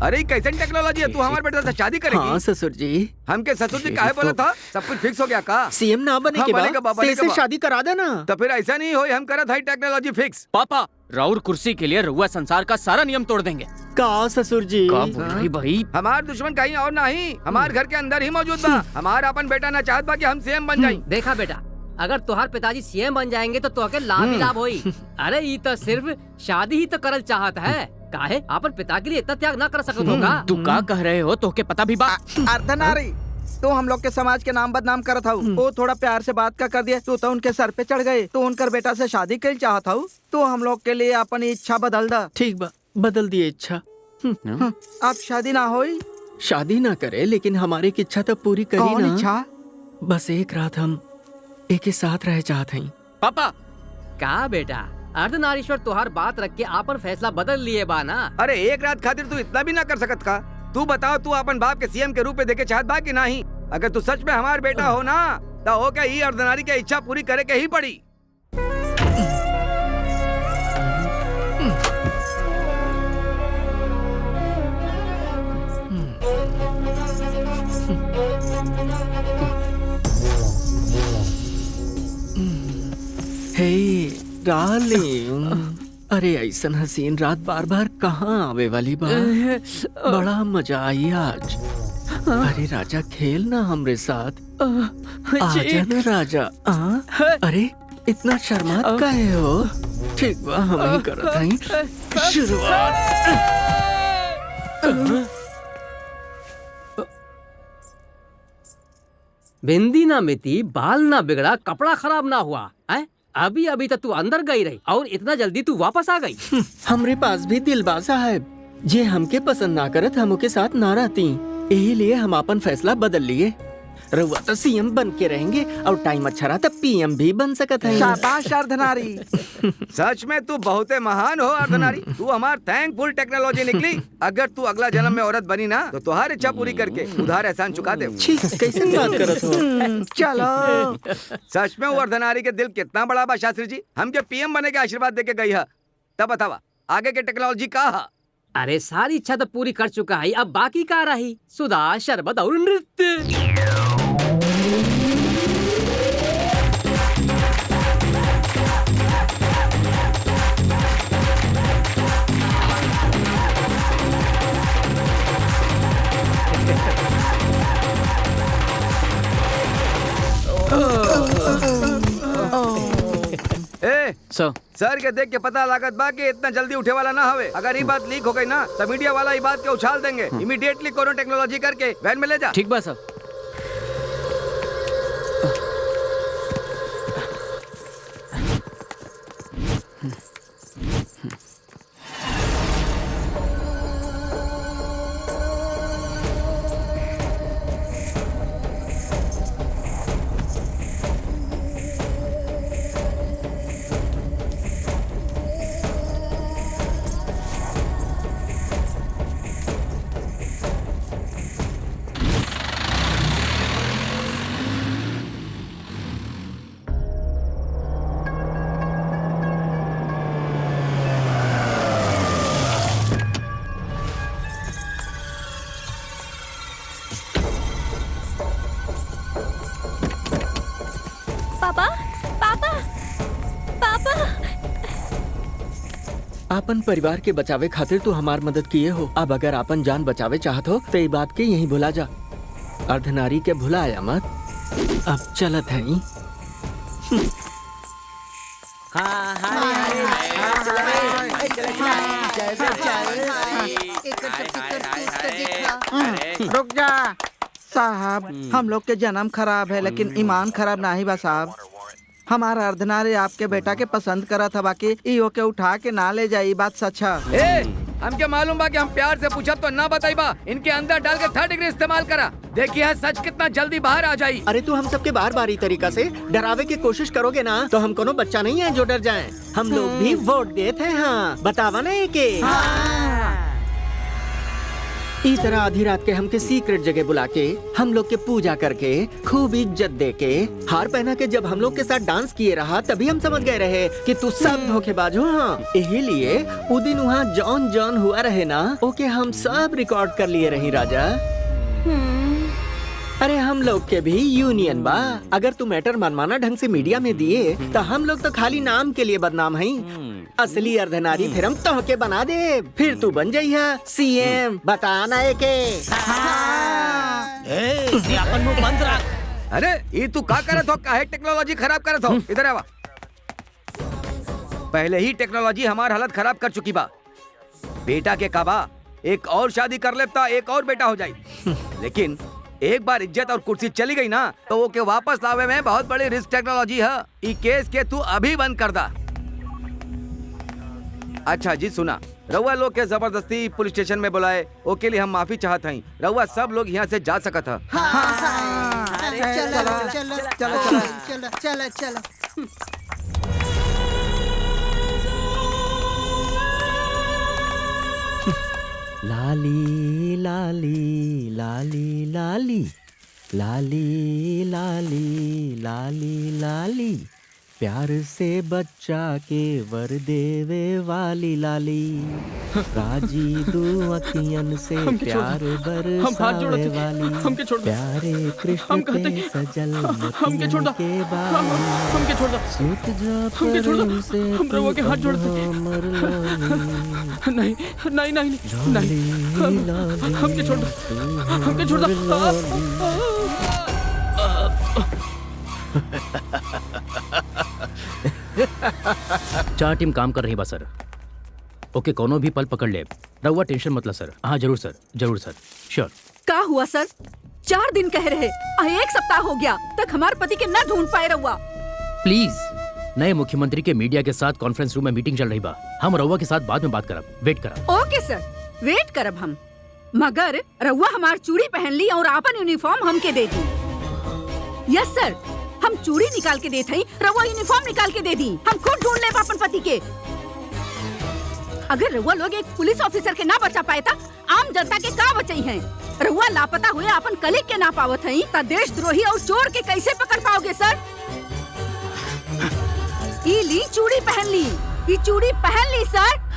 अरे कैसे टेक्नोलॉजी है, तू हमारे बेटे से शादी करेगी? हाँ ससुर जी। हमके ससुर जी काहे बोला था? सब कुछ फिक्स हो गया का? सीएम ना बने के बाद ऐसे शादी करा देना। तो फिर ऐसा नहीं हो, हम करा था टेक्नोलॉजी फिक्स। पापा, राउर कुर्सी के लिए रउआ संसार का सारा नियम तोड़ देंगे। का ससुर जी? का बोल रही भाई? हमार दुश्मन कहीं और नहीं, हमार घर के अंदर ही मौजूद बा। हमारा अपन बेटा ना चाहत बा कि हम सीएम बन जाएं। देखा बेटा, अगर तुहार पिताजी सीएम बन जाएंगे तो तोहके लाभ ही लाभ होई। अरे ये तो सिर्फ शादी ही तो करल चाहत है, काहे अपन पिता के लिए इतना त्याग ना कर सकत होगा? तू का कह रहे हो, तोहके पता भी बा? अर्धनारी, तो हम लोग के समाज के नाम बदनाम करत हूँ। वो थोड़ा प्यार से बात का कर दिए तो उनके सर पे चढ़ गए, तो उनकर बेटा से शादी कर चाहत हूँ। तो हम लोग के लिए अपनी इच्छा बदल दा। ठीक बा, बदल दिए इच्छा। अब शादी ना होई? शादी ना करे, लेकिन हमारी की इच्छा तो पूरी करी ना। कौन इच्छा? बस एक रात हम एक ही साथ रह चाहते हैं। पापा का बेटा, अर्धनारीश्वर तुहार बात रख के आपन फैसला बदल लिए बा ना। अरे एक रात खातिर तू इतना भी ना कर सकत का? तू बताओ, तू अपन बाप के सीएम के रूप में देखे चाहत बा कि नहीं? अगर तू सच में हमार बेटा हो ना, तो हो के ही अर्धनारी की इच्छा पूरी करे के ही पड़ी। हे डार्लिंग, अरे ऐसन हसीन रात बार बार कहाँ आवे वाली बात। बड़ा मजा आई आज। अरे राजा खेल ना हमरे साथ। आजा ना राजा। अरे इतना शर्मात काहे हो? ठीक बा, हम ही करत हई शुरुआत। बिंदी ना मिटी, बाल ना बिगड़ा, कपड़ा खराब ना हुआ है? अभी अभी तक तू अंदर गई रही और इतना जल्दी तू वापस आ गई। हमरे पास भी दिलबा साहब, जे हमके पसंद ना करत हम के साथ ना रहती, यही लिए हम अपन फैसला बदल लिए। रउआ तो सीएम बन के रहेंगे और टाइम अच्छा रहा तो पीएम भी बन सकत है। शाबाश अर्धनारी। सच में तू बहुते महान हो अर्धनारी। तू हमार थैंकफुल टेक्नोलॉजी निकली। अगर तू अगला जन्म में औरत बनी ना तो तुम्हारी इच्छा पूरी करके उधार एहसान चुका दे। कैसे बात करत हो? चलो। सच में वो अर्धनारी के दिल कितना बड़ा बा शास्त्री जी। हमके पीएम बने के आशीर्वाद दे के गई है। तब बतावा आगे के टेक्नोलॉजी का है? अरे सारी इच्छा तो पूरी कर चुका है, अब बाकी का रही सुधा, शरबत और नृत्य। सर के देख के पता लागत बा कि इतना जल्दी उठे वाला ना हवे। अगर ये बात लीक हो गई ना तो मीडिया वाला ये बात के उछाल देंगे। इमीडिएटली कोनो टेक्नोलॉजी करके वैन में ले जा। ठीक बा सर। आपन परिवार के बचावे खातिर तू हमार मदद किए हो। अब अगर आपन जान बचावे चाहत हो तो ये बात के यहीं भुला जा। अर्धनारी के भुलाया मत। अब चलत है। रुक जा साहब, हम लोग के जन्म खराब है लेकिन ईमान खराब नहीं बा साहब। हमारा अर्धनारी आपके बेटा के पसंद करा था, बाकी इहो के उठा के ना ले जाई, बात सच है। हमके मालूम बा कि हम प्यार से पूछब तो ना बताई बा। इनके अंदर डाल के 3rd डिग्री इस्तेमाल करा। देखिए सच कितना जल्दी बाहर आ जाई। अरे तू हम सबके बार बारी तरीका से डरावे की कोशिश करोगे ना तो हम कोनो बच्चा नहीं है जो डर जाए। हम लोग भी वोट देते हैं। हाँ बतावा ना के इस तरह आधी रात के हमके सीक्रेट जगह बुला के हम लोग के पूजा करके खूब इज्जत दे के हार पहना के जब हम लोग के साथ डांस किए रहा तभी हम समझ गए रहे कि तू सब धोखेबाज हो। हाँ यही लिए उ दिन वहाँ जॉन जॉन हुआ रहे ना, ओके हम सब रिकॉर्ड कर लिए रही राजा। अरे हम लोग के भी यूनियन बा। अगर तू मैटर मनमाना ढंग से मीडिया में दिए तो हम लोग तो खाली नाम के लिए बदनाम हैं। असली अर्धनारी फिर हम तो के बना दे, फिर तू बन जाइया सीएम। बताना है के अपन मुंह बंद रख। अरे ये तू का करत हो? काहे टेक्नोलॉजी खराब करत हो? इधर आवा। पहले ही टेक्नोलॉजी हमार हालत खराब कर चुकी बा। बेटा के काबा एक और शादी कर लेता एक और बेटा हो जाई। लेकिन एक बार इज्जत और कुर्सी चली गई ना तो वो के वापस लावे में बहुत बड़ी रिस्क टेक्नोलॉजी है। ई केस के तू अभी बंद कर दा। अच्छा जी सुना, रउआ लोग के जबरदस्ती पुलिस स्टेशन में बुलाए ओके लिए हम माफी चाहत हई। रउआ सब लोग यहाँ से जा सकत है। लाली लाली लाली लाली लाली लाली लाली लाली प्यार से बच्चा के वर देवे वाली लाली, राजी दो अखियन से प्यार बरसावे वाली, प्यारे कृष्ण पे सजल मोतियन के बाली, सूत जा प्रेम से हमर लोली। नहीं नहीं नहीं नहीं, हमके छोड़ दो, हमके छोड़ दो। चार टीम काम कर रही बा सर। ओके, कोनो भी पल पकड़ ले, रहुआ टेंशन मतलब सर। हाँ जरूर सर, जरूर सर, श्योर। का हुआ सर? 4 दिन कह रहे, 1 सप्ताह हो गया तक हमारे पति के न ढूंढ पाए रहुआ। प्लीज, नए मुख्यमंत्री के मीडिया के साथ कॉन्फ्रेंस रूम में मीटिंग चल रही बा। हम रहुआ के साथ बाद में बात करब, वेट करब। ओके सर, वेट करब हम। मगर रहुआ हमार चूड़ी पहन ली और आपन यूनिफॉर्म हमके दे दी। यस सर, हम चूड़ी निकाल के देत हई, रहुआ यूनिफॉर्म निकाल के दे दी। हम खुद ढूंढ ले अपन पति के। अगर रहुआ लोग एक पुलिस ऑफिसर के ना बचा पाए था, आम जनता के का बचाई हैं? रहुआ लापता हुए अपन कलीग के ना पावत हई, ता देशद्रोही और चोर के कैसे पकड़ पाओगे सर? ई ली चूड़ी पहन ली, ई चूड़ी पहन ली सर।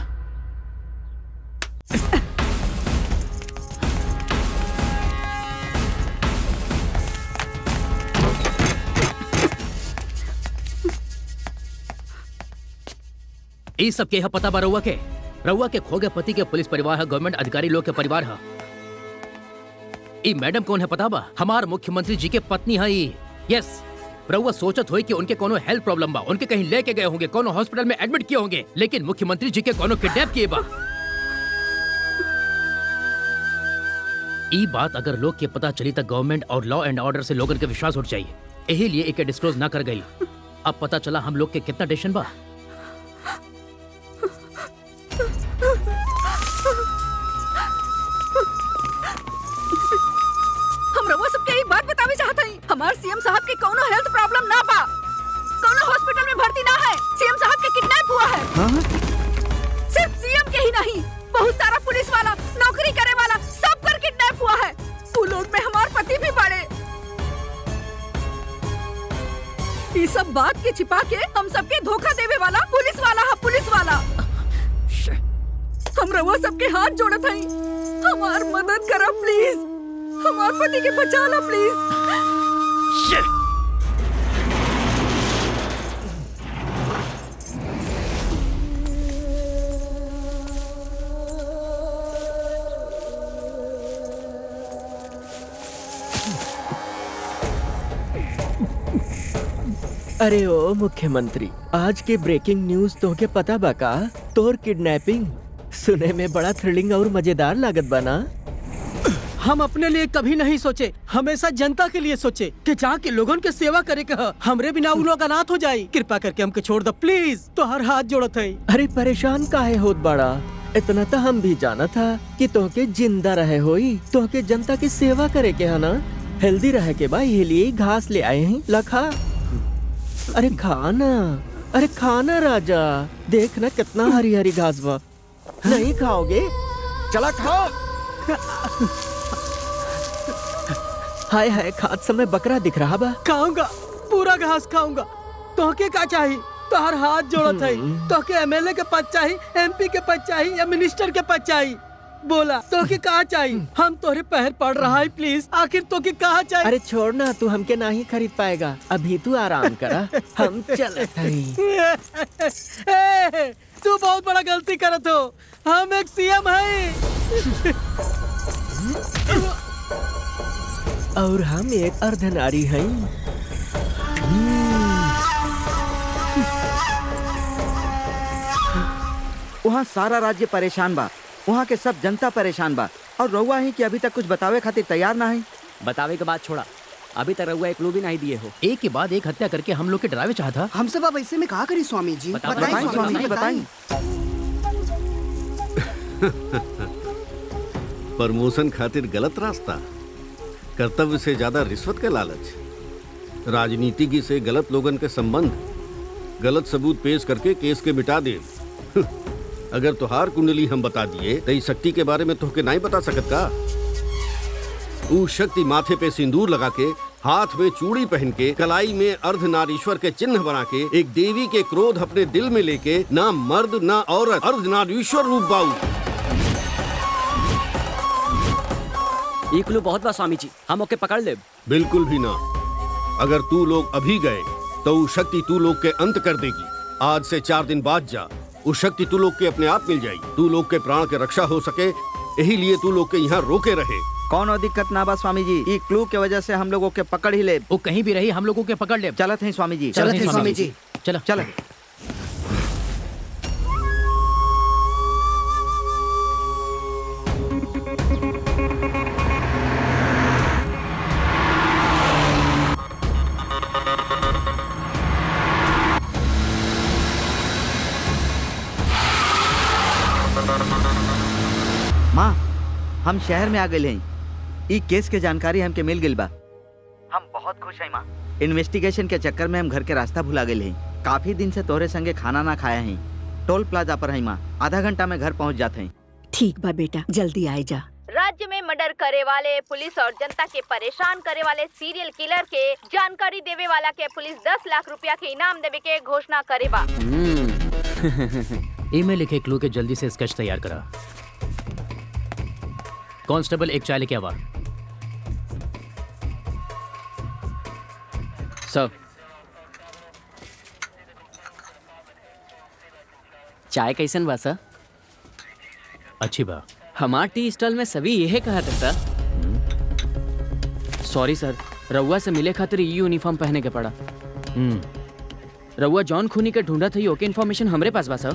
ई सब के है पता बा रहुआ के? रहुआ के खो गए पति के पुलिस परिवार है, गवर्नमेंट अधिकारी लोग के परिवार है। ई मैडम कौन है पता बा? हमार मुख्यमंत्री जी के पत्नी है। यस, रहुआ सोचत होई कि उनके कोनो हेल्थ प्रॉब्लम बा, उनके कहीं लेके गए होंगे, कोनो हॉस्पिटल में एडमिट किए होंगे, लेकिन मुख्यमंत्री जी के कोनो किडनैप किए बा। ई बात अगर लोग के पता चली तो गवर्नमेंट और लॉ एंड ऑर्डर से लोगन के विश्वास उठ जाये। यही लिए इके डिस्क्लोज ना कर गई। अब पता चला हम लोग के कितना टेंशन बा। हम रहुआ सबके एक बात बतावे चाहत हई, हमार सीएम साहब के कोनो हेल्थ प्रॉब्लम ना बा, कोनो हॉस्पिटल में भर्ती ना है। सीएम साहब के किडनैप हुआ है। सिर्फ सीएम के ही नहीं, बहुत सारा पुलिस वाला, नौकरी करे वाला, सब कर किडनैप हुआ है। तू लोग में हमार पति भी बड़े। ये सब बात के छिपा के हम सबके धोखा देवे वाला पुलिस वाला है, पुलिस वाला। हम रहुआ सबके हाथ जोड़त हई, हमार मदद करा प्लीज, हमार पति के बचा लो प्लीज। अरे ओ मुख्यमंत्री, आज के ब्रेकिंग न्यूज तो के पता बा का? तोर किडनैपिंग सुने में बड़ा थ्रिलिंग और मजेदार लागत बा ना? हम अपने लिए कभी नहीं सोचे, हमेशा जनता के लिए सोचे कि जहाँ के लोगों के सेवा करे के हमरे बिना उ लोग अनाथ हो जाये। कृपा करके हमके छोड़ दो प्लीज, तो हर हाथ जोड़त है। अरे परेशान काहे होत बड़ा? इतना तो हम भी जाना था कि तोहके जिंदा रहे होई, तोहके जनता की सेवा करे के है ना, हेल्दी रहे के बा, ये लिए घास ले आए हैं, लखा। अरे खाना, अरे खाना राजा, देख ना कितना हरी हरी घास बा। नहीं खाओगे? चला खाओ। हाय हाय, खाद समय बकरा दिख रहा बा। खाऊंगा, पूरा घास खाऊंगा। तोहके का चाहिए? तो हर हाथ जोड़त है। तोहके एमएलए के पद चाहिए, एमपी के पद चाहिए या मिनिस्टर के पद चाहिए? बोला तोहके कहा चाहिए? हम तोहरे पैर पड़ रहा है प्लीज, आखिर तोहके कहा चाहिए? अरे छोड़ ना, तू हमके ना ही खरीद पाएगा, अभी तू आराम करा, हम चलत हई। तू बहुत बड़ा गलती करत हो, हम एक सीएम है और हम एक अर्धनारी हैं। वहाँ सारा राज्य परेशान बा, वहाँ के सब जनता परेशान बा, और रहुआ ही कि अभी तक कुछ बतावे खातिर तैयार ना है। बतावे के बाद छोड़ा, अभी तक रहुआ एक क्लू भी नहीं दिए हो। एक के बाद एक हत्या करके हम लोग के डरावे चाहता। हम सब अब ऐसे में कहा करी स्वामी जी? बताएं स्वामी जी, बताएं। प्रमोशन खातिर गलत रास्ता, कर्तव्य से ज्यादा रिश्वत के लालच, राजनीतिज्ञ से गलत लोगन के संबंध, गलत सबूत पेश करके केस के मिटा दे। अगर तुहार कुंडली हम बता दिए तो इस शक्ति के बारे में तुहके नहीं बता सकत का? ऊ शक्ति माथे पे सिंदूर लगा के हाथ में चूड़ी पहन के, कलाई में अर्धनारीश्वर के चिन्ह बना के, एक देवी के क्रोध अपने दिल में लेके, ना मर्द ना औरत, अर्धनारीश्वर रूप बाऊ। ये क्लू बहुत बा स्वामी जी, हम ओके पकड़ ले। बिल्कुल भी ना। अगर तू लोग अभी गए तो वो शक्ति तू लोग के अंत कर देगी। आज से 4 दिन बाद जा, उस शक्ति तू लोग के अपने आप मिल जाएगी। तू लोग के प्राण के रक्षा हो सके, यही लिए तू लोग के यहाँ रोके रहे। कौन दिक्कत ना बा स्वामी जी, ये क्लू के वजह से हम लोगों के पकड़ ही ले। वो कहीं भी रही हम लोगों के पकड़ ले। चलत हैं स्वामी जी, चलत हैं स्वामी जी। चलो चलो। माँ, हम शहर में आ गए हैं। ई केस के जानकारी हमके मिल गई बा। हम बहुत खुश हैं माँ। इन्वेस्टिगेशन के चक्कर में हम घर के रास्ता भुला गए हैं। काफी दिन से तोहरे संगे खाना ना खाया हैं। टोल प्लाजा पर हैं माँ, आधा घंटा में घर पहुँच जाते हैं। ठीक बा बेटा, जल्दी आए जा। राज्य में मर्डर करे वाले, पुलिस और जनता के परेशान करे वाले सीरियल किलर के जानकारी देवे वाला के पुलिस 10 लाख रुपया के इनाम देवे के घोषणा करे बा। ईमेल लिखे क्लू के जल्दी से स्केच तैयार करा। कांस्टेबल एक चाय लेके आवा। सर, चाय कैसन बा सर? अच्छी बा। हमार टी स्टॉल में सभी यही कहा था सर। सॉरी सर, रउआ से मिले खातिर ये यूनिफॉर्म पहने के पड़ा। रउआ जॉन खूनी के ढूंढा था, ओके इन्फॉर्मेशन हमरे पास बा सर।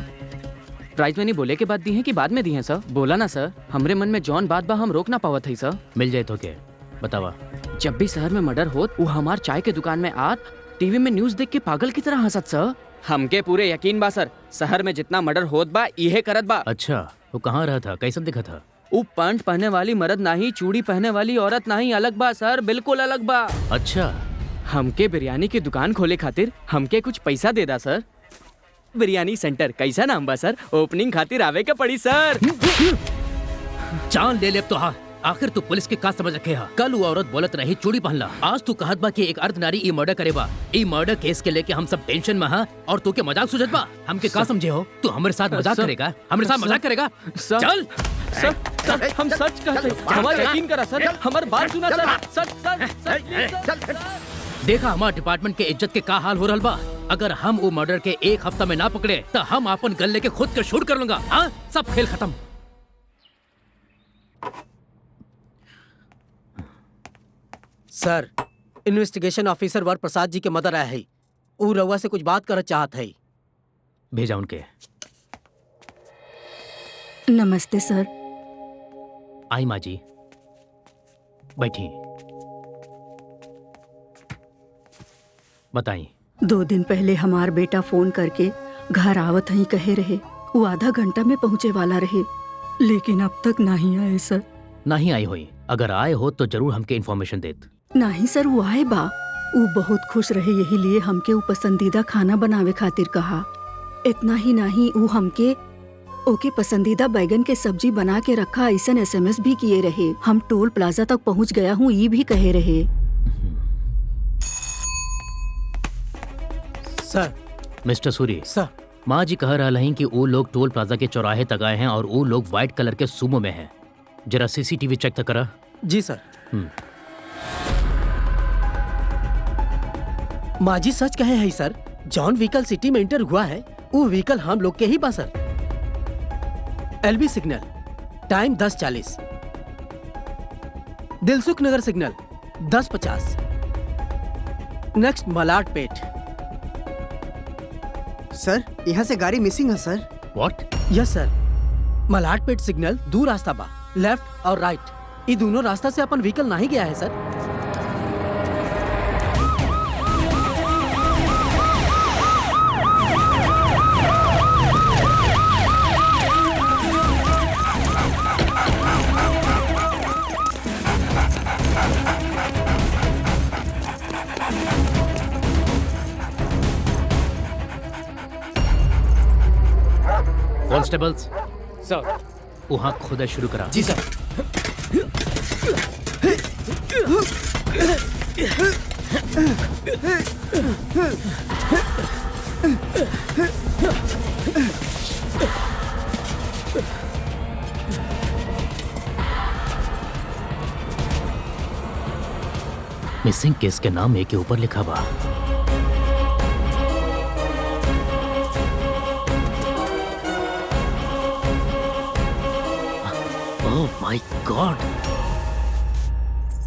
प्राइज मनी बोले के बाद दी है कि बाद में दी है सर? बोला ना सर, हमरे मन में जॉन बात बा, हम रोक ना पावत है सर। मिल जाए तो क्या बतावा। जब भी शहर में मर्डर होत, वो हमार चाय के दुकान में आत, टीवी में न्यूज देख के पागल की तरह हंसत सर। हमके पूरे यकीन बा सर, शहर में जितना मर्डर होत बा इहे करत बा। अच्छा, वो कहाँ रहा था, कैसा दिखा था? वो पैंट पहने वाली मर्द नहीं, चूड़ी पहने वाली औरत नहीं, अलग बा सर, बिल्कुल अलग बा। अच्छा, हमके बिरयानी की दुकान खोले खातिर हमके कुछ पैसा दे दा सर। बिरयानी सेंटर कैसा नाम बा सर? ओपनिंग खातिर आवे के पड़ी सर। जान ले ले तो हाँ। आखिर तू पुलिस के का समझ रखे हा? कल वो औरत बोलत रही चूड़ी पहनला, आज तू कहत बा कि एक अर्धनारी ई मर्डर करेबा। ई मर्डर केस के लेके हम सब टेंशन में हा और तू के मजाक सुझत बा। हमके का समझे हो? तू हमारे साथ मजाक करेगा? हमारे साथ मजाक करेगा? चल सर, सर हम सच कहते हैं, हमारा यकीन करा सर, हमारी बात सुना सर, सच सच। देखा हमारे डिपार्टमेंट के इज्जत के का हाल हो रहल बा। अगर हम वो मर्डर के एक हफ्ता में ना पकड़े तो हम अपन गले के खुद के शूट कर लूंगा। हाँ, सब खेल खत्म। सर, इन्वेस्टिगेशन ऑफिसर वर प्रसाद जी के मदर आया है। ऊ रउआ से कुछ बात कर चाहत है। भेजा उनके। नमस्ते सर। आई माँ जी, बैठी। बताई। 2 दिन पहले हमार बेटा फोन करके घर आवत ही कहे रहे, वो आधा घंटा में पहुँचे वाला रहे, लेकिन अब तक नहीं आए सर। नहीं आई हुई, अगर आए हो तो जरूर हमके इन्फॉर्मेशन देत। नहीं सर, वो आए बा। वो बहुत खुश रहे, यही लिए हमके वो पसंदीदा खाना बनावे खातिर कहा। इतना ही नहीं, वो हमके ओके पसंदीदा बैगन के सब्जी बना के रखा, ऐसा SMS भी किए रहे। हम टोल प्लाजा तक पहुंच गया हूँ ये भी कहे रहे। सर। मिस्टर सूरी सर, माँ जी कह रहा है कि वो लोग टोल प्लाजा के चौराहे तक आए हैं और वो लोग व्हाइट कलर के सूमो में हैं। जरा CCTV चेक तक करा। जी सर। माँ जी सच कहे है सर, जॉन व्हीकल सिटी में इंटर हुआ है, वो व्हीकल हम लोग के ही बा सर। LB सिग्नल, टाइम 10:40, दिलसुख नगर सिग्नल 10:50, नेक्स्ट मलाड पेट। सर, यहाँ से गाड़ी मिसिंग है सर। व्हाट? यस सर, मलाड पेट सिग्नल दो रास्ता बा, लेफ्ट और राइट। ये दोनों रास्ता से अपन व्हीकल नहीं गया है सर। कॉन्स्टेबल्स सर, वहाँ खुदाई शुरू करा। जी सर। मिसिंग केस के नाम ए के ऊपर लिखा बा। Oh my God.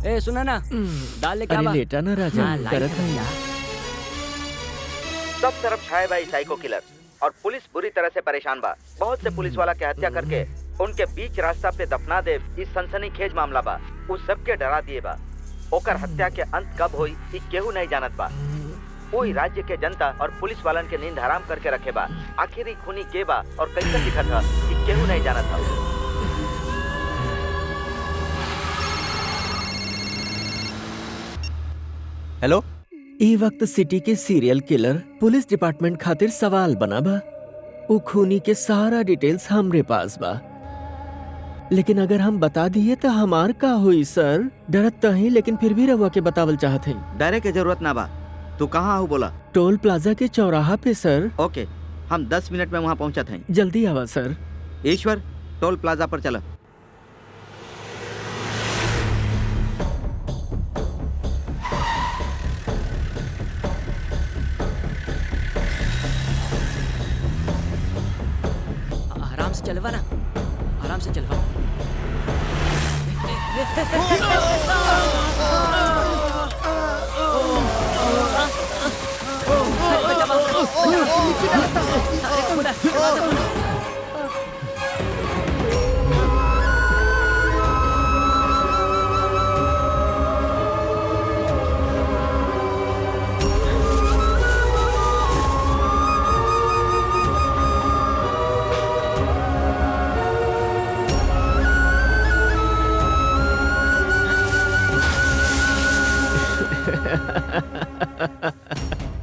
ए सुना ना, दाल लेके अरे आवा। लेटा ना राजा, हाँ, लाइट करत है नहीं। क्या? सब तरफ छाए भाई साइको किलर और पुलिस बुरी तरह से परेशान बा। बहुत से पुलिस वाला के हत्या करके उनके बीच रास्ता पे दफना दे। इस सनसनीखेज मामला बा, उस सबके डरा दिए बा। ओकर हत्या के अंत कब होई ई केहू नहीं जानत बा। कोई राज्य के जनता और पुलिस वालन के नींद हराम करके रखे बा। आखिरी खूनी के बा और कैसे लिखा था ई केहू नहीं जानत था। हेलो, ई वक्त सिटी के सीरियल किलर पुलिस डिपार्टमेंट खातिर सवाल बना बा। वो खूनी के सारा डिटेल्स हमरे पास बा, लेकिन अगर हम बता दिए तो हमार का हुई सर? डरत तो ही, लेकिन फिर भी रहुआ के बतावल चाहत है। डरे के जरूरत ना बा। तू कहाँ हो बोला? टोल प्लाजा के चौराहा पे सर। ओके, हम 10 मिनट में वहाँ पहुँचत हैं। जल्दी आवा सर। ईश्वर, टोल प्लाजा पर चला। आराम से चलवा ना, आराम से चलवा।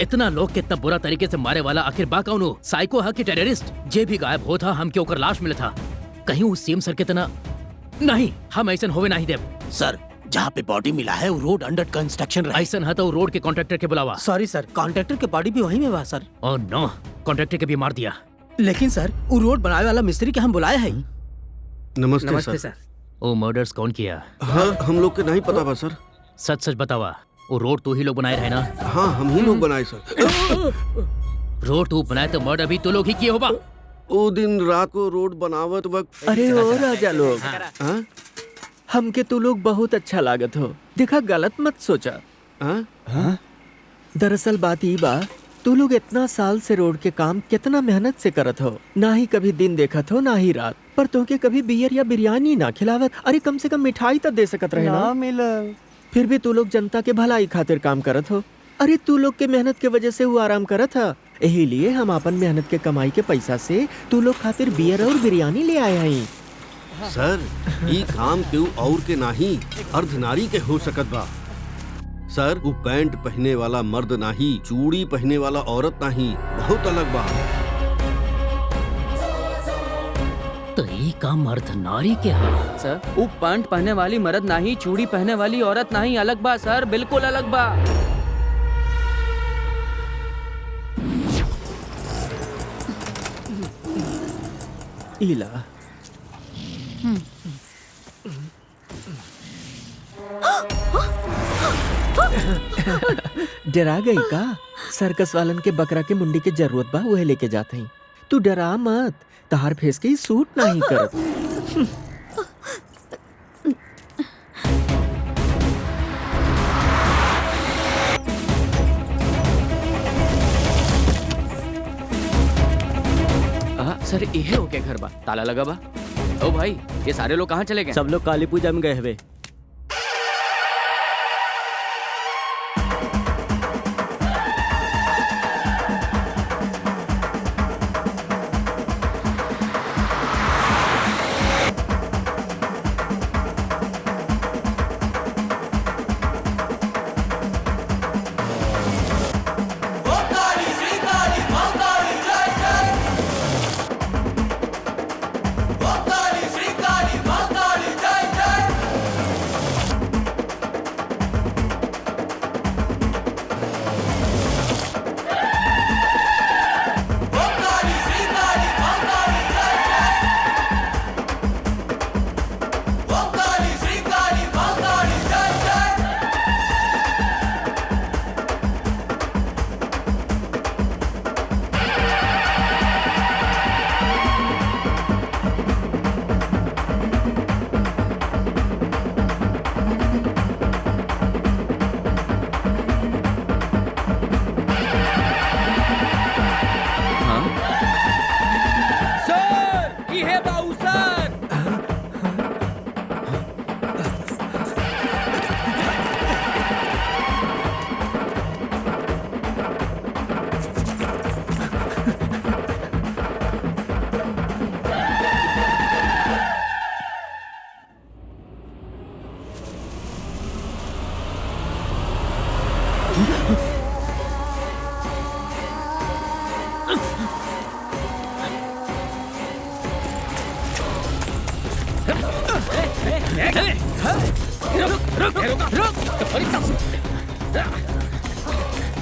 इतना लोग के इतना बुरा तरीके से मारे वाला आखिर बा कौन हो? साइको हा कि टेररिस्ट? जे भी गायब हो था हम के ओकर लाश मिला था। कहीं उस सीएम सर के तना नहीं, हम ऐसा होवे नहीं देव। सर, जहाँ पे बॉडी मिला है वो रोड अंडर कंस्ट्रक्शन रहा। ऐसा है तो रोड के कॉन्ट्रैक्टर के बुलावा। सॉरी सर, कॉन्ट्रैक्टर के बॉडी भी वहीं में बा सर। ओह नो, कॉन्ट्रैक्टर के भी मार दिया। लेकिन सर, वो रोड बनाने वाला मिस्त्री के हम बुलाए हैं। नमस्ते सर। ओ मर्डर्स कौन किया? हाँ, हम लोग के नहीं पता बा सर। सच सच बतावा, वो रोड तू ही लोग बनाए रहे ना? हाँ, हम ही लोग बनाए सर। रोड तू बनाए तो मर्डर भी तू लोग ही किए होगा। वो दिन रात को रोड बनावत वक्त। अरे ओ राजा लोग, हमके तू लोग बहुत अच्छा लागत हो। देखा, गलत मत सोचा। दरअसल बात ई बा, तू लोग इतना साल से रोड के काम कितना मेहनत से करत हो। ना ही कभी दिन देखत हो, ना ही रात। पर तोके कभी बियर या बिरयानी ना खिलावत। अरे कम से कम मिठाई तो दे सकत रहे ना। मिला। फिर भी तू लोग जनता के भलाई खातिर काम करत हो। अरे तू लोग के मेहनत के वजह से वो आराम करत था। यही लिए हम अपन मेहनत के कमाई के पैसा से तू लोग खातिर बियर और बिरयानी ले आए हैं। सर, ये काम क्यों और के नाही अर्धनारी के हो सकत बा। सर, वो पैंट पहने वाला मर्द नाही, चूड़ी पहने वाला औरत नाही, बहुत अलग बा। तो ये काम अर्धनारी के है सर। वो पैंट पहने वाली मर्द नहीं, चूड़ी पहने वाली औरत नहीं, अलग बा सर, बिल्कुल अलग बा। इला डरा गई का? सर्कस वालन के बकरा के मुंडी के जरूरत बा, वह लेके जाते हैं। तू डरा मत, तहार फेस के सूट नहीं करत। सर, ये ओके घर बा, ताला लगा बा। ओ भाई, ये सारे लोग कहाँ चले गए? सब लोग काली पूजा में गए हुए।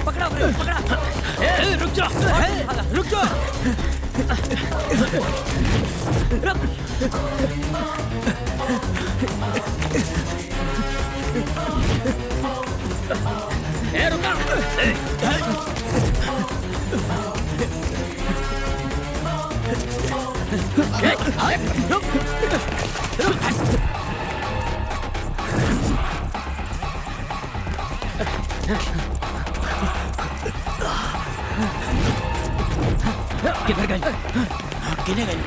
पकड़ा पकड़ा रुक जा रुक जा किधर गई? किधर गई?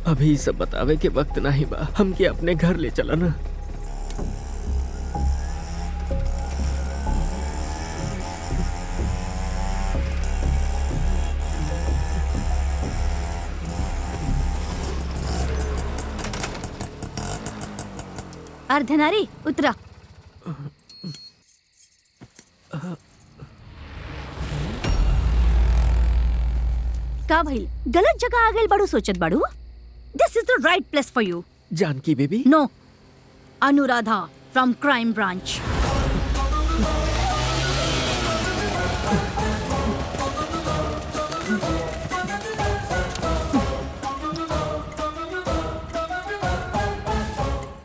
अभी सब बतावे के वक्त नहीं बा, हमके अपने घर ले चला ना। अर्धनारी उतरा। का भइल? गलत जगह आ गइल बाड़ू सोचत बाड़ू? This is the right place for you. Janaki baby? No. Anuradha from Crime Branch.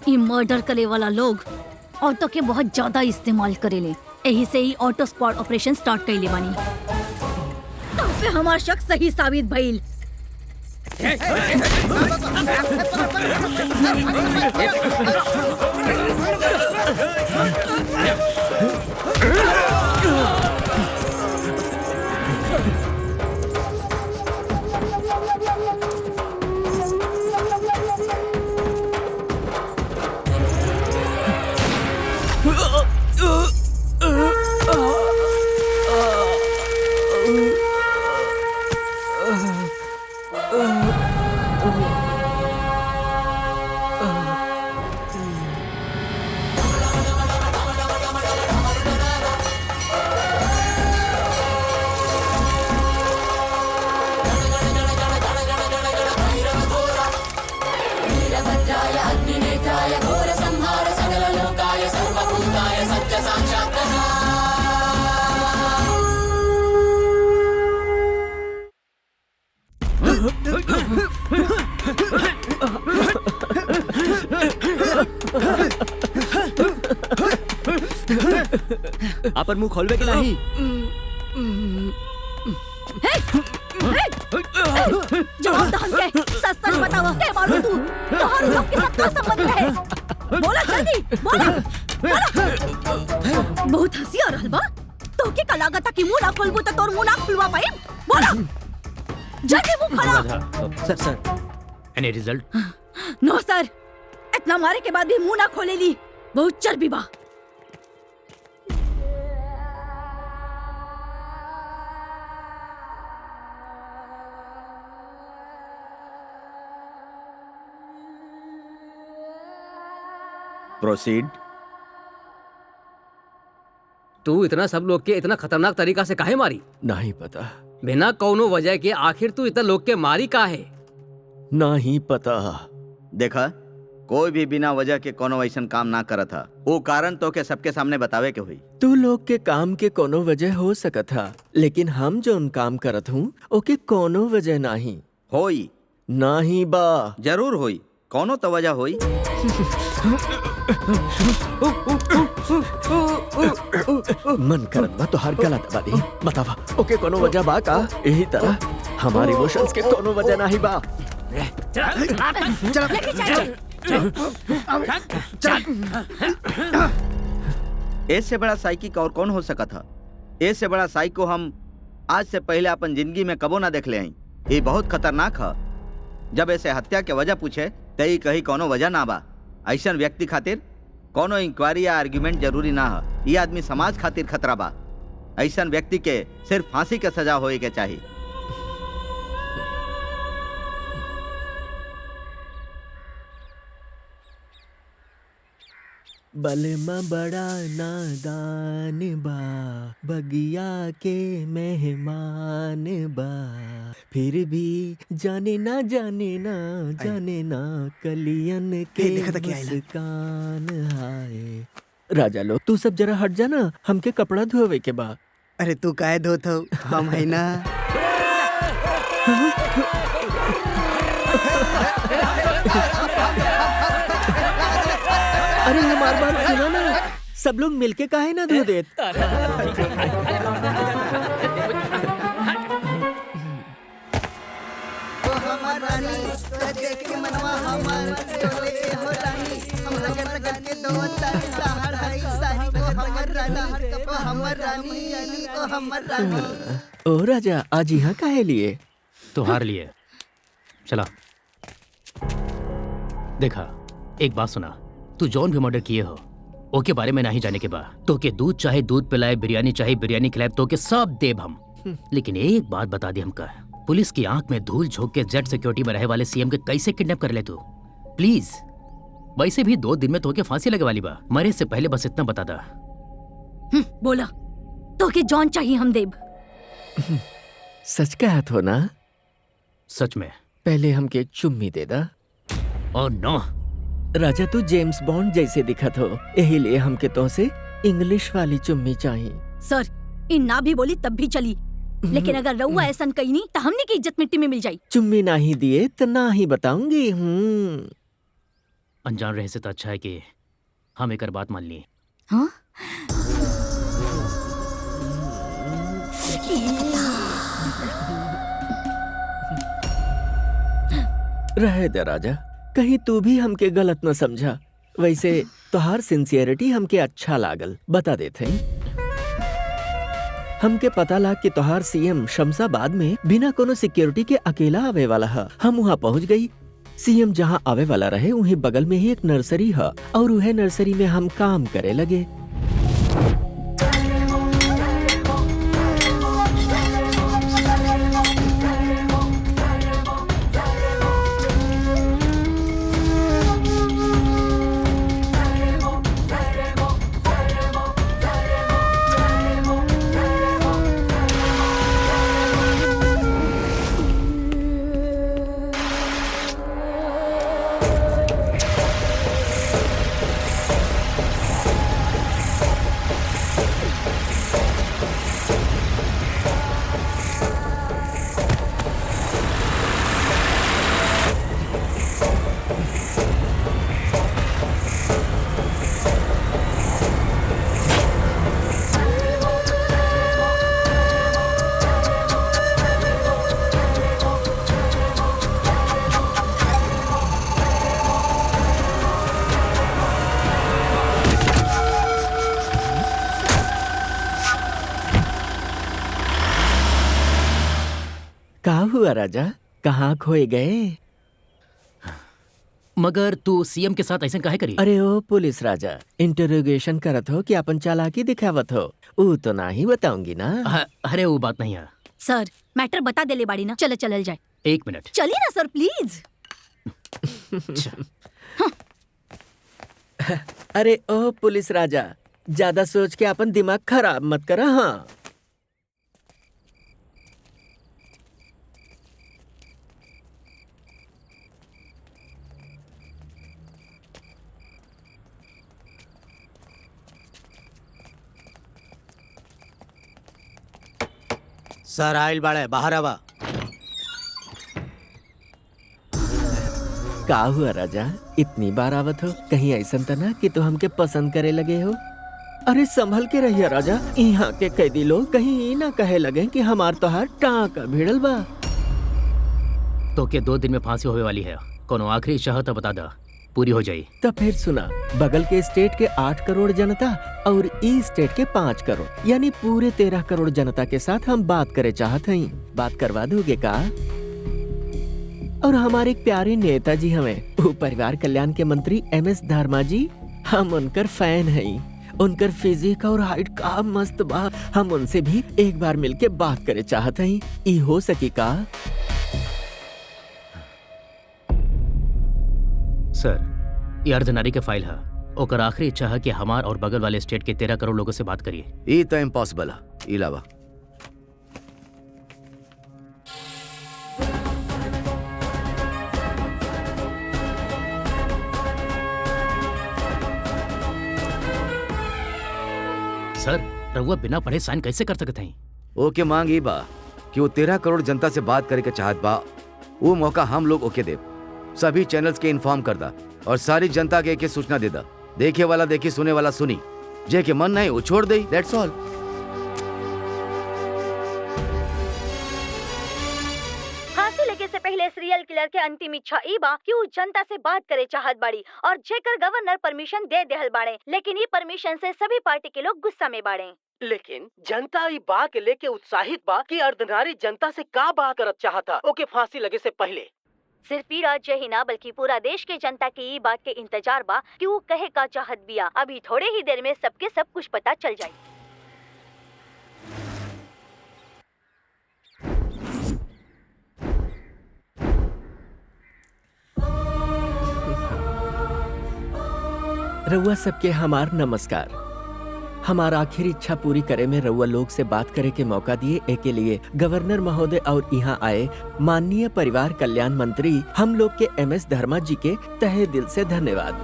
ये मर्डर करे वाला लोग ऑटो के बहुत ज्यादा इस्तेमाल करेले, यही से ही ऑटो स्क्वाड ऑपरेशन स्टार्ट कइले बानी। तो पे हमार शक सही साबित भइल। अपन मुंह खोलवे के नहीं। जवाब दो हमके, सच सच बताओ, के मारू तू? तोहर लोग के साथ का संबंध है? बोला जल्दी, बोला, बोला। बहुत हंसी आ रहल बा। तो के का लागत कि मुंह ना खोलबू तो तोर मुंह ना खुलवा पाई? बोला, जल्दी मुंह खोला। सर, एनी रिजल्ट? नो सर, इतना मारे के बाद भी मुंह ना खोले ली, बहुत चर्बी बा। प्रोसीड। तू इतना सब लोग के इतना खतरनाक तरीका से काहे मारी? नहीं पता। बिना कौनो वजह के आखिर तू इतना लोग के मारी काहे? नहीं पता। देखा, कोई भी बिना वजह के कोनो ऐसा काम ना करत था। वो कारण तो के सबके सामने बतावे के हुई। तू लोग के काम के कोनो वजह हो सकत था, लेकिन हम जो काम करत हूँ ओके कोनो वजह नहीं होई। नहीं बा। जरूर होई, कोनो तो वजह होई। मन करत बा तो हर गलत बादी बतावा। ओके कोनो वजह बा का? यही तरह हमारी इमोशंस के कोनो वजह नहीं बा। इससे बड़ा साइकिक और कौन हो सका था? इससे बड़ा साइको हम आज से पहले अपन जिंदगी में कबो ना देख ले आई। ये बहुत खतरनाक है। जब ऐसे हत्या के वजह पूछे तो ये कहीं कोनो वजह ना बा। ऐसा व्यक्ति खातिर कोनो इंक्वायरी या आर्ग्यूमेंट जरूरी ना है। ये आदमी समाज खातिर खतरा बा। ऐसा व्यक्ति के सिर्फ फांसी के सजा होए के चाहिए। बलमा बड़ा नादान बा, बगिया के मेहमान बा, फिर भी जाने ना कलियन के मुस्कान हाय। राजा लोग तू सब जरा हट जाना, हमके कपड़ा धोवे के बा। अरे तू काहे धोत हो? हम है ना। अरे हमार बात सुनो ना, सब लोग मिलके काहे ना धो देत? ओ राजा, आज यहाँ काहे लिए? तुम्हारे लिए। चला देखा, एक बात सुना, तू जौन भी मर्डर किए हो ओके बारे में नहीं जाने के बाद तो के दूध चाहे दूध पिलाए, बिरयानी चाहे बिरयानी खिलाए, तो के सब देव हम। लेकिन एक बात बता दे हमका, पुलिस की आंख में धूल झोंक के जेट सिक्योरिटी में रहे वाले सीएम के कैसे किडनैप कर ले तू? प्लीज, वैसे भी 2 दिन में तो के फांसी लगे वाली बा। मरे से पहले बस इतना बता दा। बोला तो के जॉन चाहिए हम देव। सच कहत हो ना? सच में। पहले हमके एक चुम्मी दे दा। ओह नो राजा, तू जेम्स बॉन्ड जैसे दिखत हो, यही लिए हमके तो से इंग्लिश वाली चुम्मी चाहिए। सर, इन ना भी बोली तब भी चली, लेकिन अगर रउआ ऐसा कही नहीं तो हमने की इज्जत मिट्टी में मिल जाई। चुम्मी ना ही दिए तो ना ही बताऊंगी। अनजान रहे से तो अच्छा है कि हम एक बात मान लिए। हाँ? रहे दे राजा, कहीं तू भी हमके गलत न समझा। वैसे तोहार सिंसियरिटी हमके अच्छा लागल, बता देते हैं। हमके पता लाग कि तोहार सीएम शमशाबाद में बिना कोनो सिक्योरिटी के अकेला आवे वाला है। हम वहाँ पहुँच गई। सीएम जहाँ आवे वाला रहे वहीं बगल में ही एक नर्सरी है और वह नर्सरी में हम काम करे लगे। हुआ राजा, कहाँ खोए गए? मगर तू सीएम के साथ ऐसे काहे करी? अरे ओ पुलिस राजा, इंटरोगेशन करत हो कि अपन चालाकी दिखावत हो? वो तो ना ही बताऊंगी ना। अरे वो बात नहीं है सर, मैटर बता देले बाड़ी ना, चले चलल जाए। 1 मिनट चलिए ना सर प्लीज। अरे ओ पुलिस राजा, ज्यादा सोच के अपन दिमाग खराब मत करा। हाँ सर आइल बाड़े, बाहर आवा। का हुआ राजा, इतनी बार आवत हो? कहीं ऐसा तो ना कि तो हमके पसंद करे लगे हो? अरे संभल के रहिए राजा, यहाँ के कैदी लोग कहीं ये ना कहे लगे कि हमार तोहार टाँका भिड़ल बा। तो के 2 दिन में फांसी होने वाली है। कोनो आखिरी चाहत बता दा, पूरी हो जाई। तो फिर सुना, बगल के स्टेट के 8 करोड़ जनता और ई स्टेट के 5 करोड़ यानी पूरे 13 करोड़ जनता के साथ हम बात करे चाहत हई। बात करवा दोगे का? और हमारे एक प्यारे नेताजी हमें वो परिवार कल्याण के मंत्री MS धर्मा जी, हम उनकर फैन हई। उनकर फिजिक और हाइट का मस्त बा, हम उनसे भी एक बार मिलके बात करे चाहत हई। ई हो सकी का? सर, ये अर्धनारी के फाइल है। ओकर आखिरी इच्छा है कि हमार और बगल वाले स्टेट के 13 करोड़ लोगों से बात करिए। ये तो इम्पॉसिबल है। इलावा सर, रउआ बिना पढ़े साइन कैसे कर सकते हैं? ओके मांग ई बा कि वो 13 करोड़ जनता से बात करे के चाहत बा। वो मौका हम लोग ओके दे। सभी चैनल्स के इन्फॉर्म कर दा और सारी जनता के एक सूचना दे दा। देखे वाला देखी, सुने वाला सुनी। जे के मन नहीं वो छोड़ दे। That's all. फांसी लगे से पहले सीरियल किलर के अंतिम इच्छा ई बा कि वो जनता से बात करे चाहत बाड़ी और जेकर गवर्नर परमिशन दे देहल बाड़े, लेकिन ये परमिशन से सभी पार्टी के लोग गुस्सा में बाड़े। लेकिन जनता ई बा के लेके उत्साहित बा कि अर्धनारी जनता से का बात करत चाहता ओके फांसी लगे से पहले। सिर्फ ही राज्य ही ना बल्कि पूरा देश के जनता की ई बात के इंतजार बा कि वो कहे का चाहत बिया। अभी थोड़े ही देर में सबके सब कुछ पता चल जाए। रउआ सबके हमार नमस्कार। हमारा आखिरी इच्छा पूरी करे में रउआ लोग से बात करे के मौका दिए, एके लिए गवर्नर महोदय और यहाँ आए माननीय परिवार कल्याण मंत्री हम लोग के MS धर्मा जी के तहे दिल से धन्यवाद।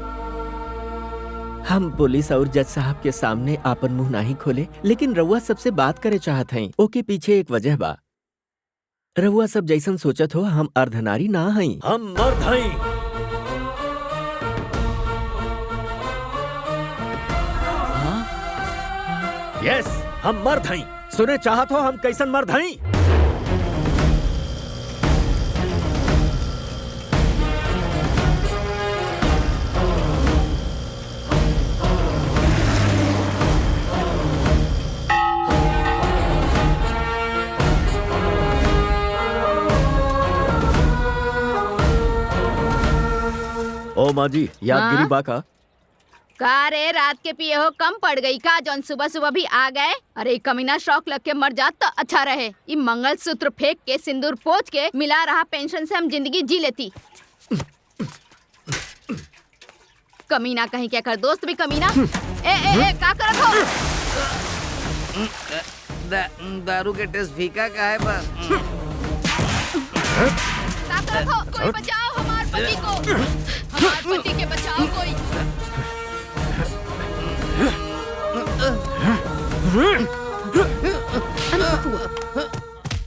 हम पुलिस और जज साहब के सामने आपन मुंह नहीं खोले, लेकिन रउआ सबसे बात करे चाहत हई। ओके पीछे एक वजह बा। रउआ सब जैसन सोचत हो हम अर्धनारी ना हई, हम मर्द हई। यस, हम मर्द हई। सुने चाहत हो हम कैसन मर्द हई? ओ माँ जी, यादगिरी बाका का रे, रात के पिए हो कम पड़ गई का? जौन सुबह सुबह भी आ गए? अरे कमीना शौक लग के मर जात तो अच्छा रहे। ये मंगलसूत्र फेंक के सिंदूर पोंछ के मिला रहा पेंशन से हम जिंदगी जी लेती। कमीना कहीं क्या कर, दोस्त भी कमीना। ए का करत हो? दारू के टेस्ट फीका का है बा। का करत हो? कोई बचाओ हमार पति को, हमार पति के बचाओ कोई।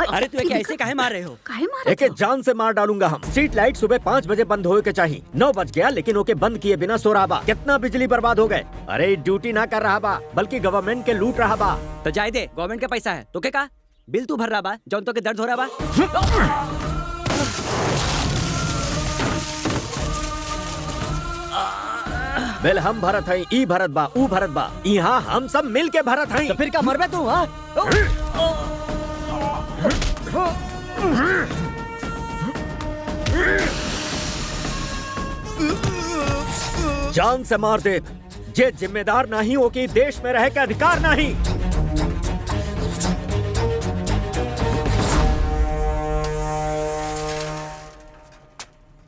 अरे तू ऐसे काहे मार रहे हो? काहे मार एके जान से मार डालूंगा हम। स्ट्रीट लाइट सुबह 5 बजे बंद होए के चाहिए। 9 बज गया लेकिन ओके बंद किए बिना सो रहा बा। कितना बिजली बर्बाद हो गए। अरे ड्यूटी ना कर रहा बा बल्कि गवर्नमेंट के लूट रहा बा। तो जाए दे, गवर्नमेंट का पैसा है तो के का बिल तू भर रहा बा, जौन तो के दर्द हो रहा बा। बिल हम भरत हई, ई भरत बा, ऊ भरत बा। यहाँ हम सब मिल के भरत हई। तो फिर क्या मरबे तू? हाँ जान से मार दे। जे जिम्मेदार नहीं हो कि देश में रह के अधिकार नहीं।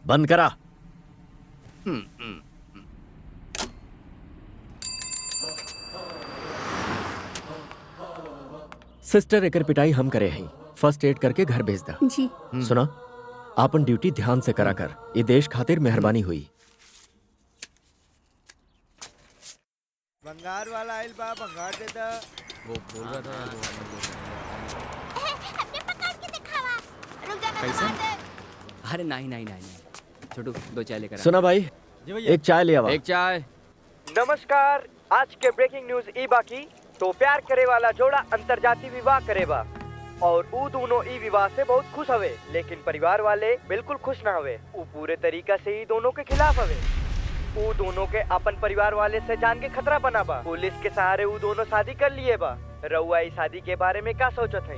बंद करा। सिस्टर एकर पिटाई हम करे हैं, फर्स्ट एड करके घर भेज दा। जी। सुना, आपन ड्यूटी ध्यान से करा कर। ये देश खातिर मेहरबानी हुई। बंगार वाला आइल बा, बंगार दे दा। वो बोल रहा था अरे नहीं नहीं नहीं छोटू, 2 चाय लेकर आ। सुना भाई, एक चाय ले आवा। एक चाय। नमस्कार, आज के ब्रेकिंग न्यूज ई बाकी तो प्यार करे वाला जोड़ा अंतरजातीय विवाह करेबा और ऊ दोनों ई विवाह से बहुत खुश हवे, लेकिन परिवार वाले बिल्कुल खुश ना हवे। ऊ पूरे तरीका से ई दोनों के खिलाफ हवे। ऊ दोनों के अपन परिवार वाले से जान के खतरा बना बा। पुलिस के सहारे ऊ दोनों शादी कर लिए बा। रउआ ई शादी के बारे में क्या सोचत है?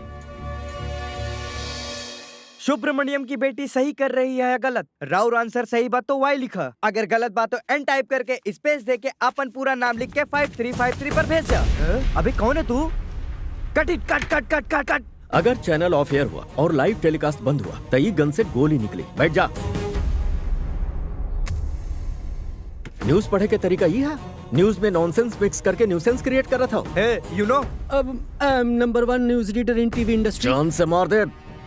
सुब्रमण्यम की बेटी सही कर रही है या गलत? राउर आंसर सही बात तो वाई लिखा, अगर गलत बात तो एन टाइप करके स्पेस दे के अपन पूरा नाम लिख के 5353 पर भेज जा। अभी कौन है तू? कट इट, कट कट कट कट कट। अगर चैनल ऑफ एयर हुआ और लाइव टेलीकास्ट बंद हुआ तो ये गन से गोली निकली। बैठ जा। न्यूज पढ़े के तरीका ये है। न्यूज में नॉनसेंस मिक्स करके न्यूसेंस क्रिएट कर रहा था। यू नो, अब I am number 1 news reader in TV industry. जान से मार दे।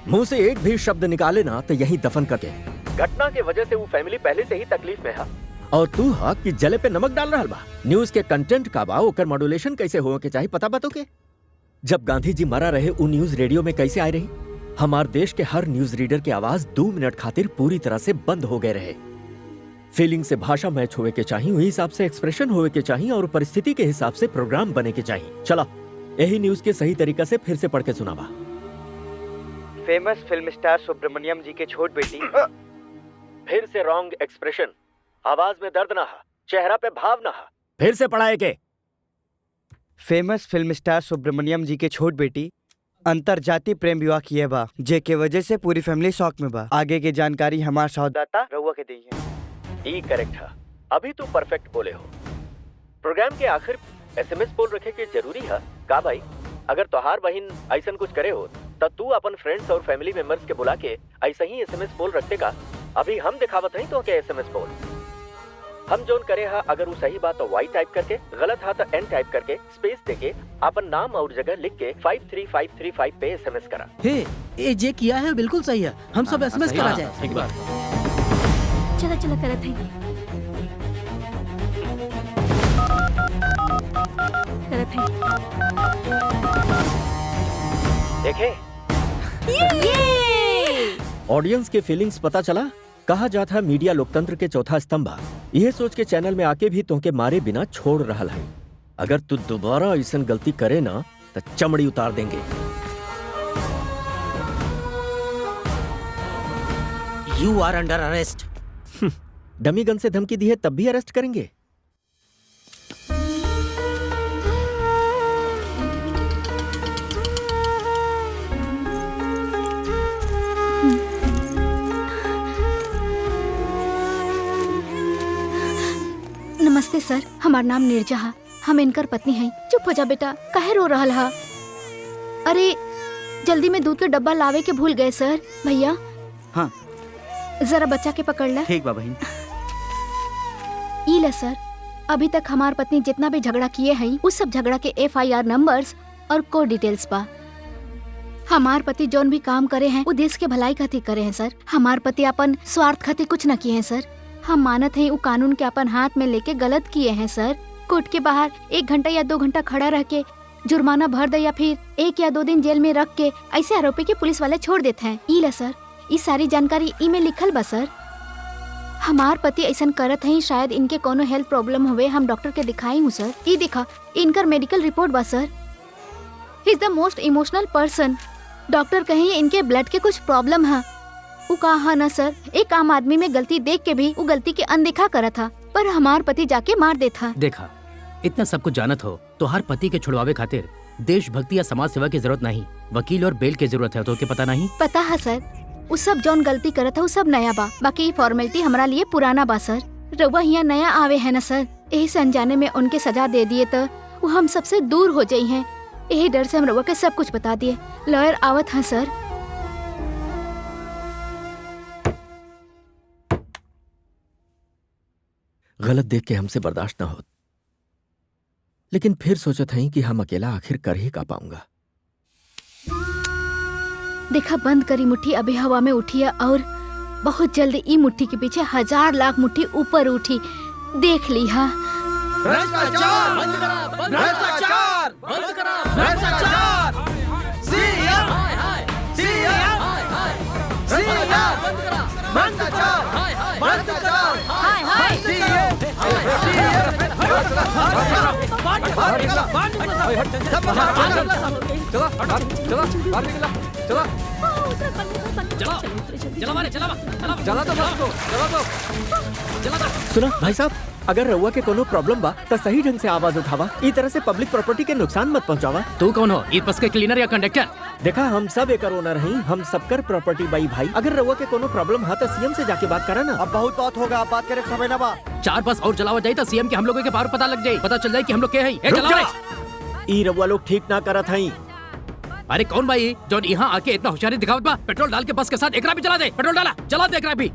मुंह से एक भी शब्द निकाले ना तो यही दफन करके। घटना के वजह से वो फैमिली पहले से ही तकलीफ में है और तू हा कि जले पे नमक डाल रहा बा। न्यूज के कंटेंट का बा, ओकर मॉड्यूलेशन कैसे हो के चाहिए पता बातों के। जब गांधी जी मरा रहे वो न्यूज रेडियो में कैसे आए रही? हमार देश के हर न्यूज रीडर की आवाज 2 मिनट खातिर पूरी तरह से बंद हो गए रहे। फीलिंग से भाषा मैच होवे के चाहिए, वही हिसाब से एक्सप्रेशन होवे के चाहिए और परिस्थिति के हिसाब से प्रोग्राम बने के चाहिए। चला यही न्यूज के सही तरीका से फिर से पढ़ के सुनावा। फेमस फिल्म स्टार सुब्रमण्यम जी के छोट बेटी। फिर से रॉन्ग एक्सप्रेशन। आवाज में दर्द ना हा, चेहरा पे भाव ना हा। फिर से पढ़ाए के। फेमस फिल्म स्टार सुब्रमण्यम जी के छोट बेटी अंतरजातीय प्रेम विवाह किए बा, जे के वजह से पूरी फैमिली शॉक में बा। आगे की जानकारी हमारे सहयोगदाता रउआ के दी है। ई करेक्ट है। अभी तू परफेक्ट बोले हो। प्रोग्राम के आखिर एसएमएस बोल रखे के जरूरी है का भाई? अगर तोहार बहन ऐसा कुछ करे हो तब तू अपन फ्रेंड्स और फैमिली मेंबर्स के बुला के ऐसा ही एसएमएस बोल रखते का। अभी हम दिखावत नहीं तो क्या एसएमएस बोल। हम जोन करे हा, अगर वो सही बात तो वाई टाइप करके, गलत हा तो एन टाइप करके स्पेस देके अपन नाम और जगह लिख के 53535 पे एसएमएस करा। हे, ये जे किया है बिल्कुल सही है। हम सब एसएमएस करा जाए। एक बार चला चला करत है करत है। देखे ऑडियंस के फीलिंग्स पता चला। कहा जाता है मीडिया लोकतंत्र के चौथा स्तंभ। यह सोच के चैनल में आके भी तुमके मारे बिना छोड़ रहा है। अगर तू दोबारा ऐसा गलती करे ना तो चमड़ी उतार देंगे। You are under arrest. Dummy gun से धमकी दी है तब भी अरेस्ट करेंगे? नमस्ते सर, हमार नाम नीरजा है। हम इनकर पत्नी हैं। चुप हो जा बेटा, काहे रो रहल हा? अरे जल्दी में दूध के डब्बा लावे के भूल गए सर। भैया हाँ, जरा बच्चा के पकड़ ला। ठीक बा बहन। ई ले सर, अभी तक हमार पत्नी जितना भी झगड़ा किए हैं उस सब झगड़ा के FIR नंबर्स और कोड डिटेल्स बा। हमार पति जौन भी काम करे हैं वो देश के भलाई खातिर करे हैं सर। हमार पति अपन स्वार्थ खातिर कुछ न किए हैं सर। हम मानत हैं वो कानून के अपन हाथ में लेके गलत किए हैं सर। कोर्ट के बाहर 1 घंटा या 2 घंटा खड़ा रह के जुर्माना भर दे या फिर 1 या 2 दिन जेल में रख के ऐसे आरोपी के पुलिस वाले छोड़ देते हैं। ई ले सर, ये सारी जानकारी ई में लिखल बा सर। हमार पति ऐसा करत हैं, शायद इनके कोनो हेल्थ प्रॉब्लम हुए। हम डॉक्टर के दिखाई हूँ सर। ये दिखा, इनकर मेडिकल रिपोर्ट बा sir. He is the most emotional person. Doctor कहे इनके ब्लड के कुछ प्रॉब्लम है। वो कहा ना सर, एक आम आदमी में गलती देख के भी वो गलती के अनदेखा करा था, पर हमार पति जाके मार देता। देखा, इतना सब कुछ जानत हो तो हर पति के छुड़वावे खातिर देशभक्ति या समाज सेवा की जरूरत नहीं, वकील और बेल की जरूरत है। तो क्या पता नहीं? पता है सर, वो सब जौन गलती करत है वो सब नया बा, बाकी फॉर्मेलिटी हमारा लिए पुराना बा सर। रउआ यहाँ नया आवे है ना सर, यही से अनजाने में उनके सजा दे दिए तो वो हम सबसे दूर हो जाई हैं। यही डर से हम रउआ के सब कुछ बता दिए। लॉयर आवत हैं सर। गलत देख के हमसे बर्दाश्त ना हो, लेकिन फिर सोचत हई कि हम अकेला आखिर कर ही का पाऊंगा। देखा बंद करी मुट्ठी अभी हवा में उठी है और बहुत जल्द ई मुट्ठी के पीछे 1000 लाख मुट्ठी ऊपर उठी। देख ली हा। भ्रष्टाचार बंद करा, भ्रष्टाचार बंद करा, भ्रष्टाचार सीएम सीएम सीएम बंद करा, भ्रष्टाचार बंद करा, हाय हाय सीएम सुना भाई साहब, अगर रउआ के कोनो प्रॉब्लम बा तो सही ढंग से आवाज उठावा। ई तरह से पब्लिक प्रॉपर्टी के नुकसान मत पहुंचावा। तू कौन हो? ई बस के क्लीनर या कंडक्टर? देखा हम सब एकर ओनर हई, हम सबकर प्रॉपर्टी बाई भाई। अगर रउआ के कोनो प्रॉब्लम है तो सीएम से जाके बात करा ना। अब बहुत बात होगा, आप बात करे समय ना बा। 4 बस और जलावा जाए तो सीएम के हम लोगों के पावर पता लग जाए, पता चल जाए कि हम लोग के हैं। ए जलावा ई रउआ लोग ठीक ना करत हई। अरे कौन भाई जो यहाँ आके इतना होशियारी दिखावत बा? पेट्रोल डाल के बस के साथ एकरा भी जला दे। पेट्रोल डाला, जला दे एकरा भी।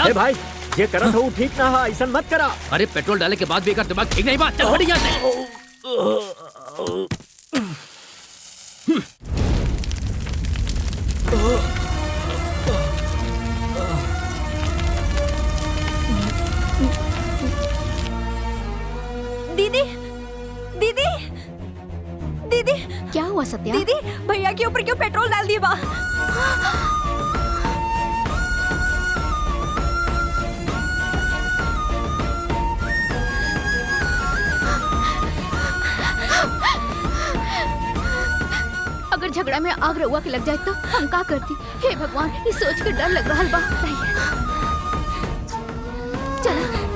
ए भाई, ये करत हो ठीक ना है, ऐसा मत करा। अरे पेट्रोल डाले के बाद भी एकर दिमाग ठीक नहीं बा। चल हट यहाँ से। दीदी दीदी दीदी क्या हुआ सत्या? दीदी भैया के ऊपर क्यों पेट्रोल डाल दिए बा? अगर झगड़ा में आग रउआ के लग जाए तो हम का करती? हे भगवान, ये सोच के डर लग रहा बा। चला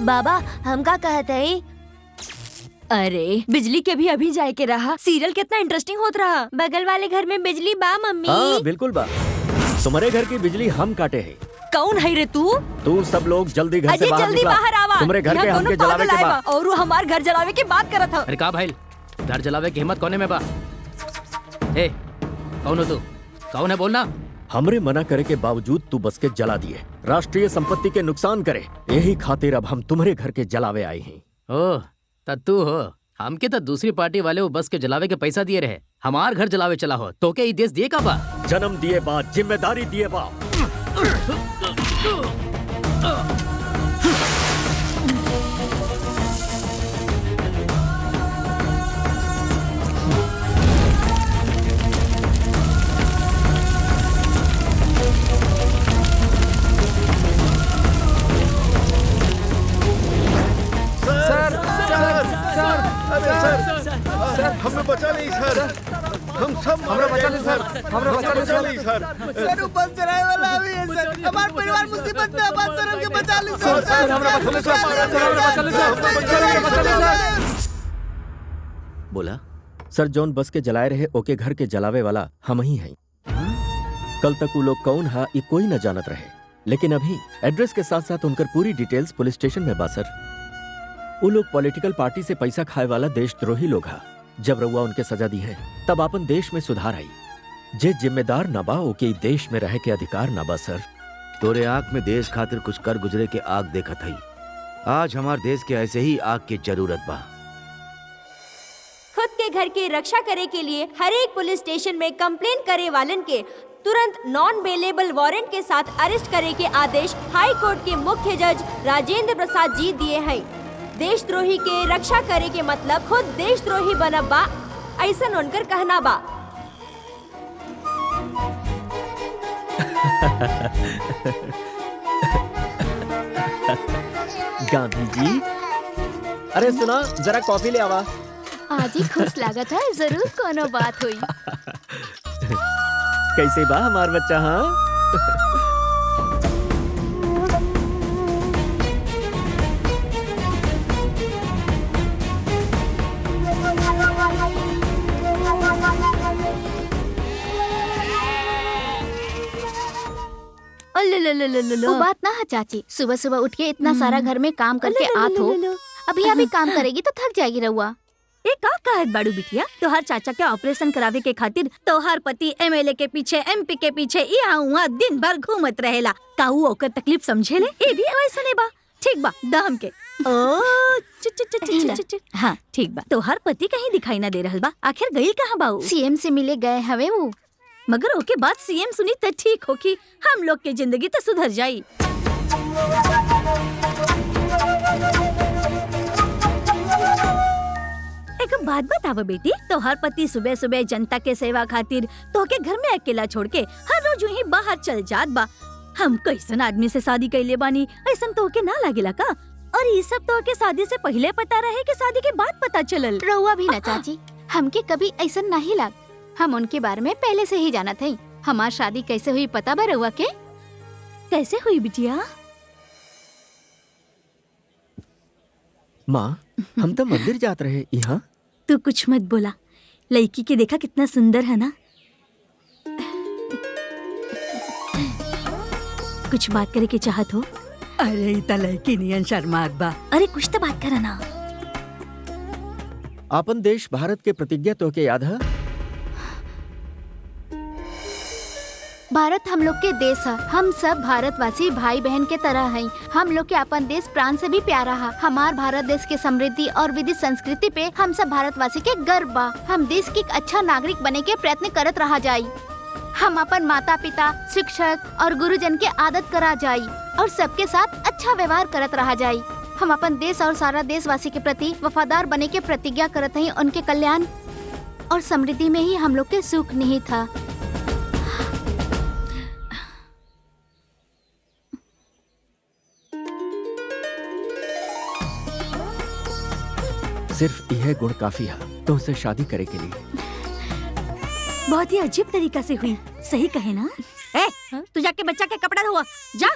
बाबा हम का कहते हैं? अरे बिजली के भी अभी जाए के रहा। सीरियल कितना इंटरेस्टिंग होत रहा। बगल वाले घर में बिजली बा मम्मी? हाँ बिल्कुल बा। तुम्हारे घर की बिजली हम काटे हैं। कौन है रे तू? तू सब लोग जल्दी घर से बाहर जल्दी निकला। बाहर आवा। तुम्हारे घर के हमके जलावे के बाद और वो हमार घर जलावे की बात करत था। अरे का भाई, घर जलावे की हिम्मत कोने में बा? ए कौन हो तू? कौन है बोलना? हमरे मना करे के बावजूद तू बस के जला दिए, राष्ट्रीय संपत्ति के नुकसान करे। यही खातिर अब हम तुम्हारे घर के जलावे आए हैं। ओह तू हो। हमके तो दूसरी पार्टी वाले वो बस के जलावे के पैसा दिए रहे, हमार घर जलावे चला हो। तो के देश दिए का बा? जन्म दिए बा, जिम्मेदारी दिए बा। हमें बचा नहीं सर, हम सब हमरा बचा ले सर, हमरा बचा ले सर। सर बस चलाए वाला अभी है सर। हमारा परिवार मुसीबत में है, बस सर हमके बचा ले सर। सर हमरा बचा ले सर, हमरा बचा ले सर, बचा ले सर। बोला सर, जौन बस के जलाए रहे ओके घर के जलावे वाला हम ही हैं। कल तक वो लोग कौन हा ये कोई न जानत रहे, लेकिन अभी एड्रेस के साथ साथ उनकर पूरी डिटेल्स पुलिस स्टेशन में बा सर। वो लोग पॉलिटिकल पार्टी से पैसा खाए वाला देशद्रोही लोग हा। जब रउआ उनके सजा दी है तब अपन देश में सुधार आई। जे जिम्मेदार न बा ओके देश में रह के अधिकार न बा सर। तोरे आँख में देश खातिर कुछ कर गुजरे के आग देखत हई। आज हमार देश के ऐसे ही आग की जरूरत बा। खुद के घर की रक्षा करे के लिए हर एक पुलिस स्टेशन में कंप्लेन करे वालन के तुरंत नॉन बेलेबल वारंट के साथ अरेस्ट करे के आदेश हाई कोर्ट के मुख्य जज राजेंद्र प्रसाद जी दिए हैं। देशद्रोही के रक्षा करे के मतलब खुद देशद्रोही बनब बा, ऐसा उनकर कहना बा। गांधी जी, अरे सुना, जरा कॉफी ले आवा। आज ही खुश लागत है, जरूर कोनो बात हुई। कैसे बा हमार बच्चा? हाँ वो बात ना है चाची, सुबह सुबह उठ के इतना सारा घर में काम करके आत हो, अभी अभी काम करेगी तो थक जाएगी रउआ। ए का कहत बाड़ू बिटिया, तोहर चाचा के ऑपरेशन करावे के खातिर तोहर पति एमएलए के पीछे एमपी के पीछे यहाँ उहाँ दिन भर घूमत रहेला। काऊ ओकर तकलीफ समझेले? ए भी वैसने बा। ठीक बा, दम के ओ हाँ ठीक बा। तोहर पति कहीं दिखाई ना दे रहल बा, आखिर गई कहाँ बा? सीएम से मिले गए हवे वो। मगर ओके बाद सीएम सुनी तो ठीक हो कि हम लोग के जिंदगी तो सुधर जाई। एक बात बतावा बेटी, तोहर पति सुबह सुबह जनता के सेवा खातिर तोके घर में अकेला छोड़ के हर रोज यूं ही बाहर चल जात बा। हम कैसन आदमी से शादी कैले बानी, ऐसन तोके ना लागेला का? और ये सब तोके शादी से पहले पता रहे कि शादी के बाद पता चलल? रउआ भी ना चाची, हमके कभी ऐसन नहीं लाग। हम उनके बारे में पहले से ही जाना थे। हमार शादी कैसे हुई पता बा रउआ के? कैसे हुई बिटिया? माँ, हम तो मंदिर जात रहे यहाँ। तू कुछ मत बोला, लड़की के देखा कितना सुंदर है ना। कुछ बात करे के चाहत हो? अरे इता लड़की नियन शर्मात बा। अरे कुछ तो बात करा ना। अपन देश भारत के प्रतिज्ञा तो के याद है? भारत हम लोग के देश है, हम सब भारतवासी भाई बहन के तरह हैं। हम लोग के अपन देश प्राण से भी प्यारा है। हमार भारत देश के समृद्धि और विधि संस्कृति पे हम सब भारतवासी के गर्व बा। हम देश के एक अच्छा नागरिक बने के प्रयत्न करत रहा जाई। हम अपन माता पिता, शिक्षक और गुरुजन के आदत करा जाई और सबके साथ अच्छा व्यवहार करत रहा जाई। हम अपन देश और सारा देशवासी के प्रति वफादार बने के प्रतिज्ञा करत हैं। उनके कल्याण और समृद्धि में ही हम लोग के सुख निहित था। सिर्फ यह गुण काफी है तो उसे शादी करे के लिए। बहुत ही अजीब तरीका से हुई, सही कहे ना? ए, तू जाके बच्चा के कपड़ा धोआ जा।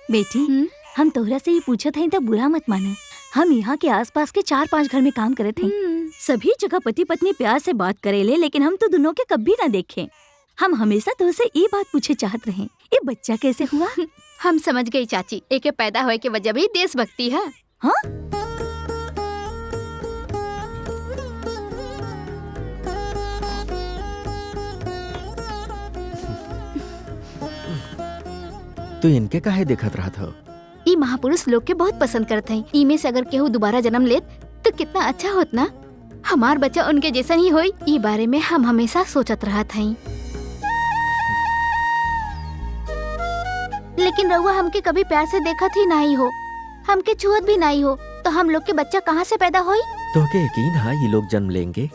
बेटी, हम तोहरा से ही पूछत हई तो बुरा मत माने। हम यहाँ के आसपास के 4-5 घर में काम करे थे। सभी जगह पति पत्नी प्यार से बात करेले, लेकिन हम तो दोनों के कभी ना देखे। हम हमेशा तो से ये बात पूछे चाहत रहे, ये बच्चा कैसे हुआ? हम समझ गई चाची, एक पैदा होए के वजह भी देशभक्ति है। हाँ? तो इनके काहे देखत रहा था? ई महापुरुष लोग के बहुत पसंद करते हैं। ई में से अगर केहू दोबारा जन्म लेत तो कितना अच्छा होत ना। हमार बच्चा उनके जैसा ही होई, ई बारे में हम हमेशा सोचत रहा था। लेकिन रउआ हमके कभी प्यार से देखत ही नहीं हो, हमके छुअत भी नहीं हो, तो हम लोग के बच्चा कहाँ से पैदा होई? तो के यकीन है ये लोग जन्म लेंगे?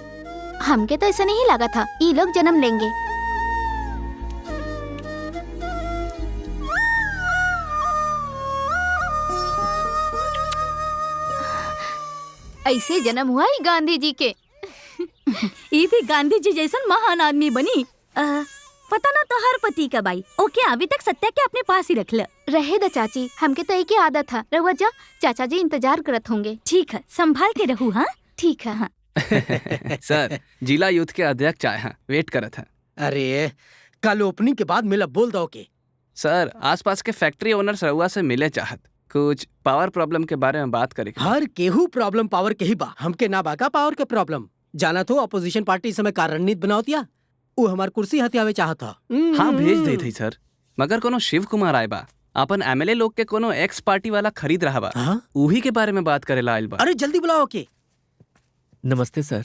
हमके तो ऐसा नहीं लगा था ये लोग जन्म लेंगे। ऐसे जन्म हुआ ही गांधी जी के। ये भी गांधी जी जैसन महान आदमी बनी। पता ना तो हर पति का बाई ओके अभी तक सत्या के अपने पास ही रख ले। रहे द चाची, हमके तो एक ही आदत था। रहुआ जा, चाचा जी इंतजार करत होंगे। ठीक है, संभाल के रहू। हाँ ठीक है। हाँ सर, जिला यूथ के अध्यक्ष आए हैं, वेट करत हैं। अरे कल ओपनिंग के बाद मिला बोल दो के। सर, आसपास के फैक्ट्री ओनर्स रहुआ से मिले चाहत, कुछ पावर प्रॉब्लम के बारे में बात करे। हर केहू प्रॉब्लम पावर के ही बा, हमके ना बाका पावर के प्रॉब्लम। जाना तो अपोजिशन पार्टी इस समय का रणनीति बनावतिया, वो हमार कुर्सी हथियावे चाहता। हाँ भेज दे थी सर, मगर कोनो शिव कुमार आए बा, अपन एमएलए लोग के कोनो एक्स पार्टी वाला खरीद रहा बा, उही के बारे में बात करेला आइल बा। अरे जल्दी बुलाओ के। नमस्ते सर।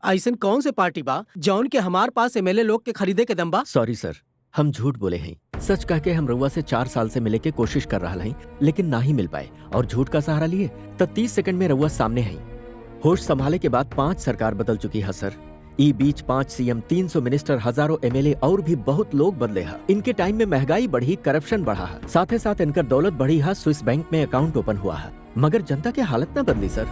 ऐसन कौन से पार्टी बा जौन के हमार पास एमएलए लोग के खरीदे के दम बा? सॉरी सर, हम झूठ बोले हैं। सच कह के हम रउआ से 4 साल से मिले के कोशिश कर रहा हैं, लेकिन ना ही मिल पाए और झूठ का सहारा लिए तब 30 सेकंड में रउआ सामने हैं। होश संभाले के बाद 5 सरकार बदल चुकी है सर। ई बीच 5 सीएम, 300 मिनिस्टर, हजारों एमएलए और भी बहुत लोग बदले हा। इनके टाइम में महंगाई बढ़ी, करप्शन बढ़ा है, साथ ही साथ इनकर दौलत बढ़ी है, स्विस बैंक में अकाउंट ओपन हुआ है, मगर जनता के हालत न बदली सर।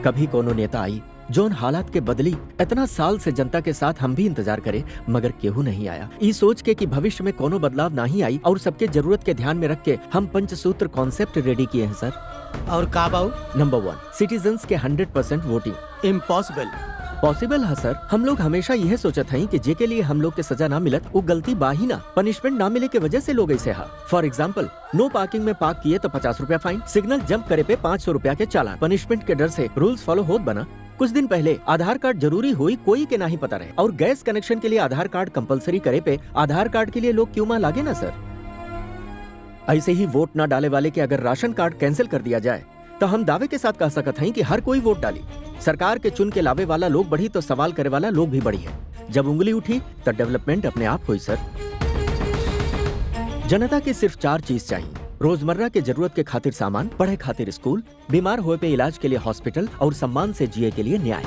कभी कोनो नेता आई जोन हालात के बदली, इतना साल से जनता के साथ हम भी इंतजार करे मगर केहू नहीं आया। ई सोच के कि भविष्य में कोनो बदलाव नहीं आई और सबके जरूरत के ध्यान में रख के हम पंचसूत्र कॉन्सेप्ट रेडी किए हैं सर। और का बाऊ? नंबर 1, सिटीजन्स के 100% वोटिंग। इम्पॉसिबल। पॉसिबल है सर। हम लोग हमेशा यह सोचत हई कि जे के लिए हम लोग के सजा ना मिलत वो गलती बा ही ना, पनिशमेंट ना मिले के वजह से लोग ऐसे हा। फॉर एग्जाम्पल, नो पार्किंग में पार्क किए तो 50 रुपया फाइन, सिग्नल जंप करे पे 500 रुपया के चालान। पनिशमेंट के डर से रूल्स फॉलो होत बना। कुछ दिन पहले आधार कार्ड जरूरी हुई, कोई के नहीं पता रहे, और गैस कनेक्शन के लिए आधार कार्ड कंपलसरी करे पे आधार कार्ड के लिए लोग क्यों मां लागे ना सर। ऐसे ही वोट ना डाले वाले के अगर राशन कार्ड कैंसिल कर दिया जाए तो हम दावे के साथ कह सकत हैं कि हर कोई वोट डाली। सरकार के चुन के लावे वाला लोग बढ़ी तो सवाल करे वाला लोग भी बढ़ी है। जब उंगली उठी तो डेवलपमेंट अपने आप हुई सर। जनता के सिर्फ 4 चीज चाहिए, रोजमर्रा के जरूरत के खातिर सामान, पढ़े खातिर स्कूल, बीमार हुए पे इलाज के लिए हॉस्पिटल और सम्मान से जिए के लिए न्याय।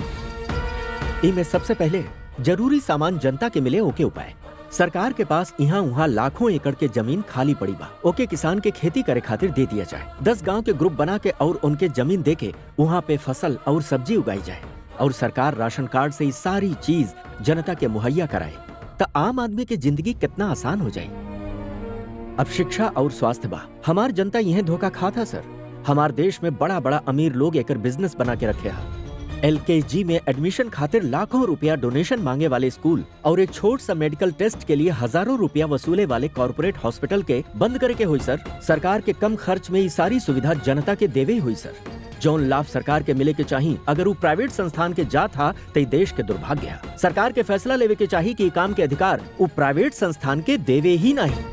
इनमें सबसे पहले जरूरी सामान जनता के मिले ओके उपाय। सरकार के पास यहाँ वहाँ लाखों एकड़ के जमीन खाली पड़ी बा, ओके किसान के खेती करे खातिर दे दिया जाए। 10 गांव के ग्रुप बना के और उनके जमीन दे के वहाँ पे फसल और सब्जी उगाई जाए, और सरकार राशन कार्ड से ये सारी चीज जनता के मुहैया कराए तो आम आदमी की जिंदगी कितना आसान हो जाए। अब शिक्षा और स्वास्थ्य बा, हमार जनता यह धोखा खाता सर। हमार देश में बड़ा बड़ा अमीर लोग एक बिजनेस बना के रखे है। LKG में एडमिशन खातिर लाखों रुपया डोनेशन मांगे वाले स्कूल और एक छोट सा मेडिकल टेस्ट के लिए हजारों रुपया वसूले वाले कॉर्पोरेट हॉस्पिटल के बंद करे के हुई सर। सरकार के कम खर्च में ये सारी सुविधा जनता के देवे हुई सर। जौन लाभ सरकार के मिले के चाहिए अगर वो प्राइवेट संस्थान के जा था तो देश के दुर्भाग्य है। सरकार के फैसला लेवे के चाहिए कि काम के अधिकार वो प्राइवेट संस्थान के देवे ही नहीं।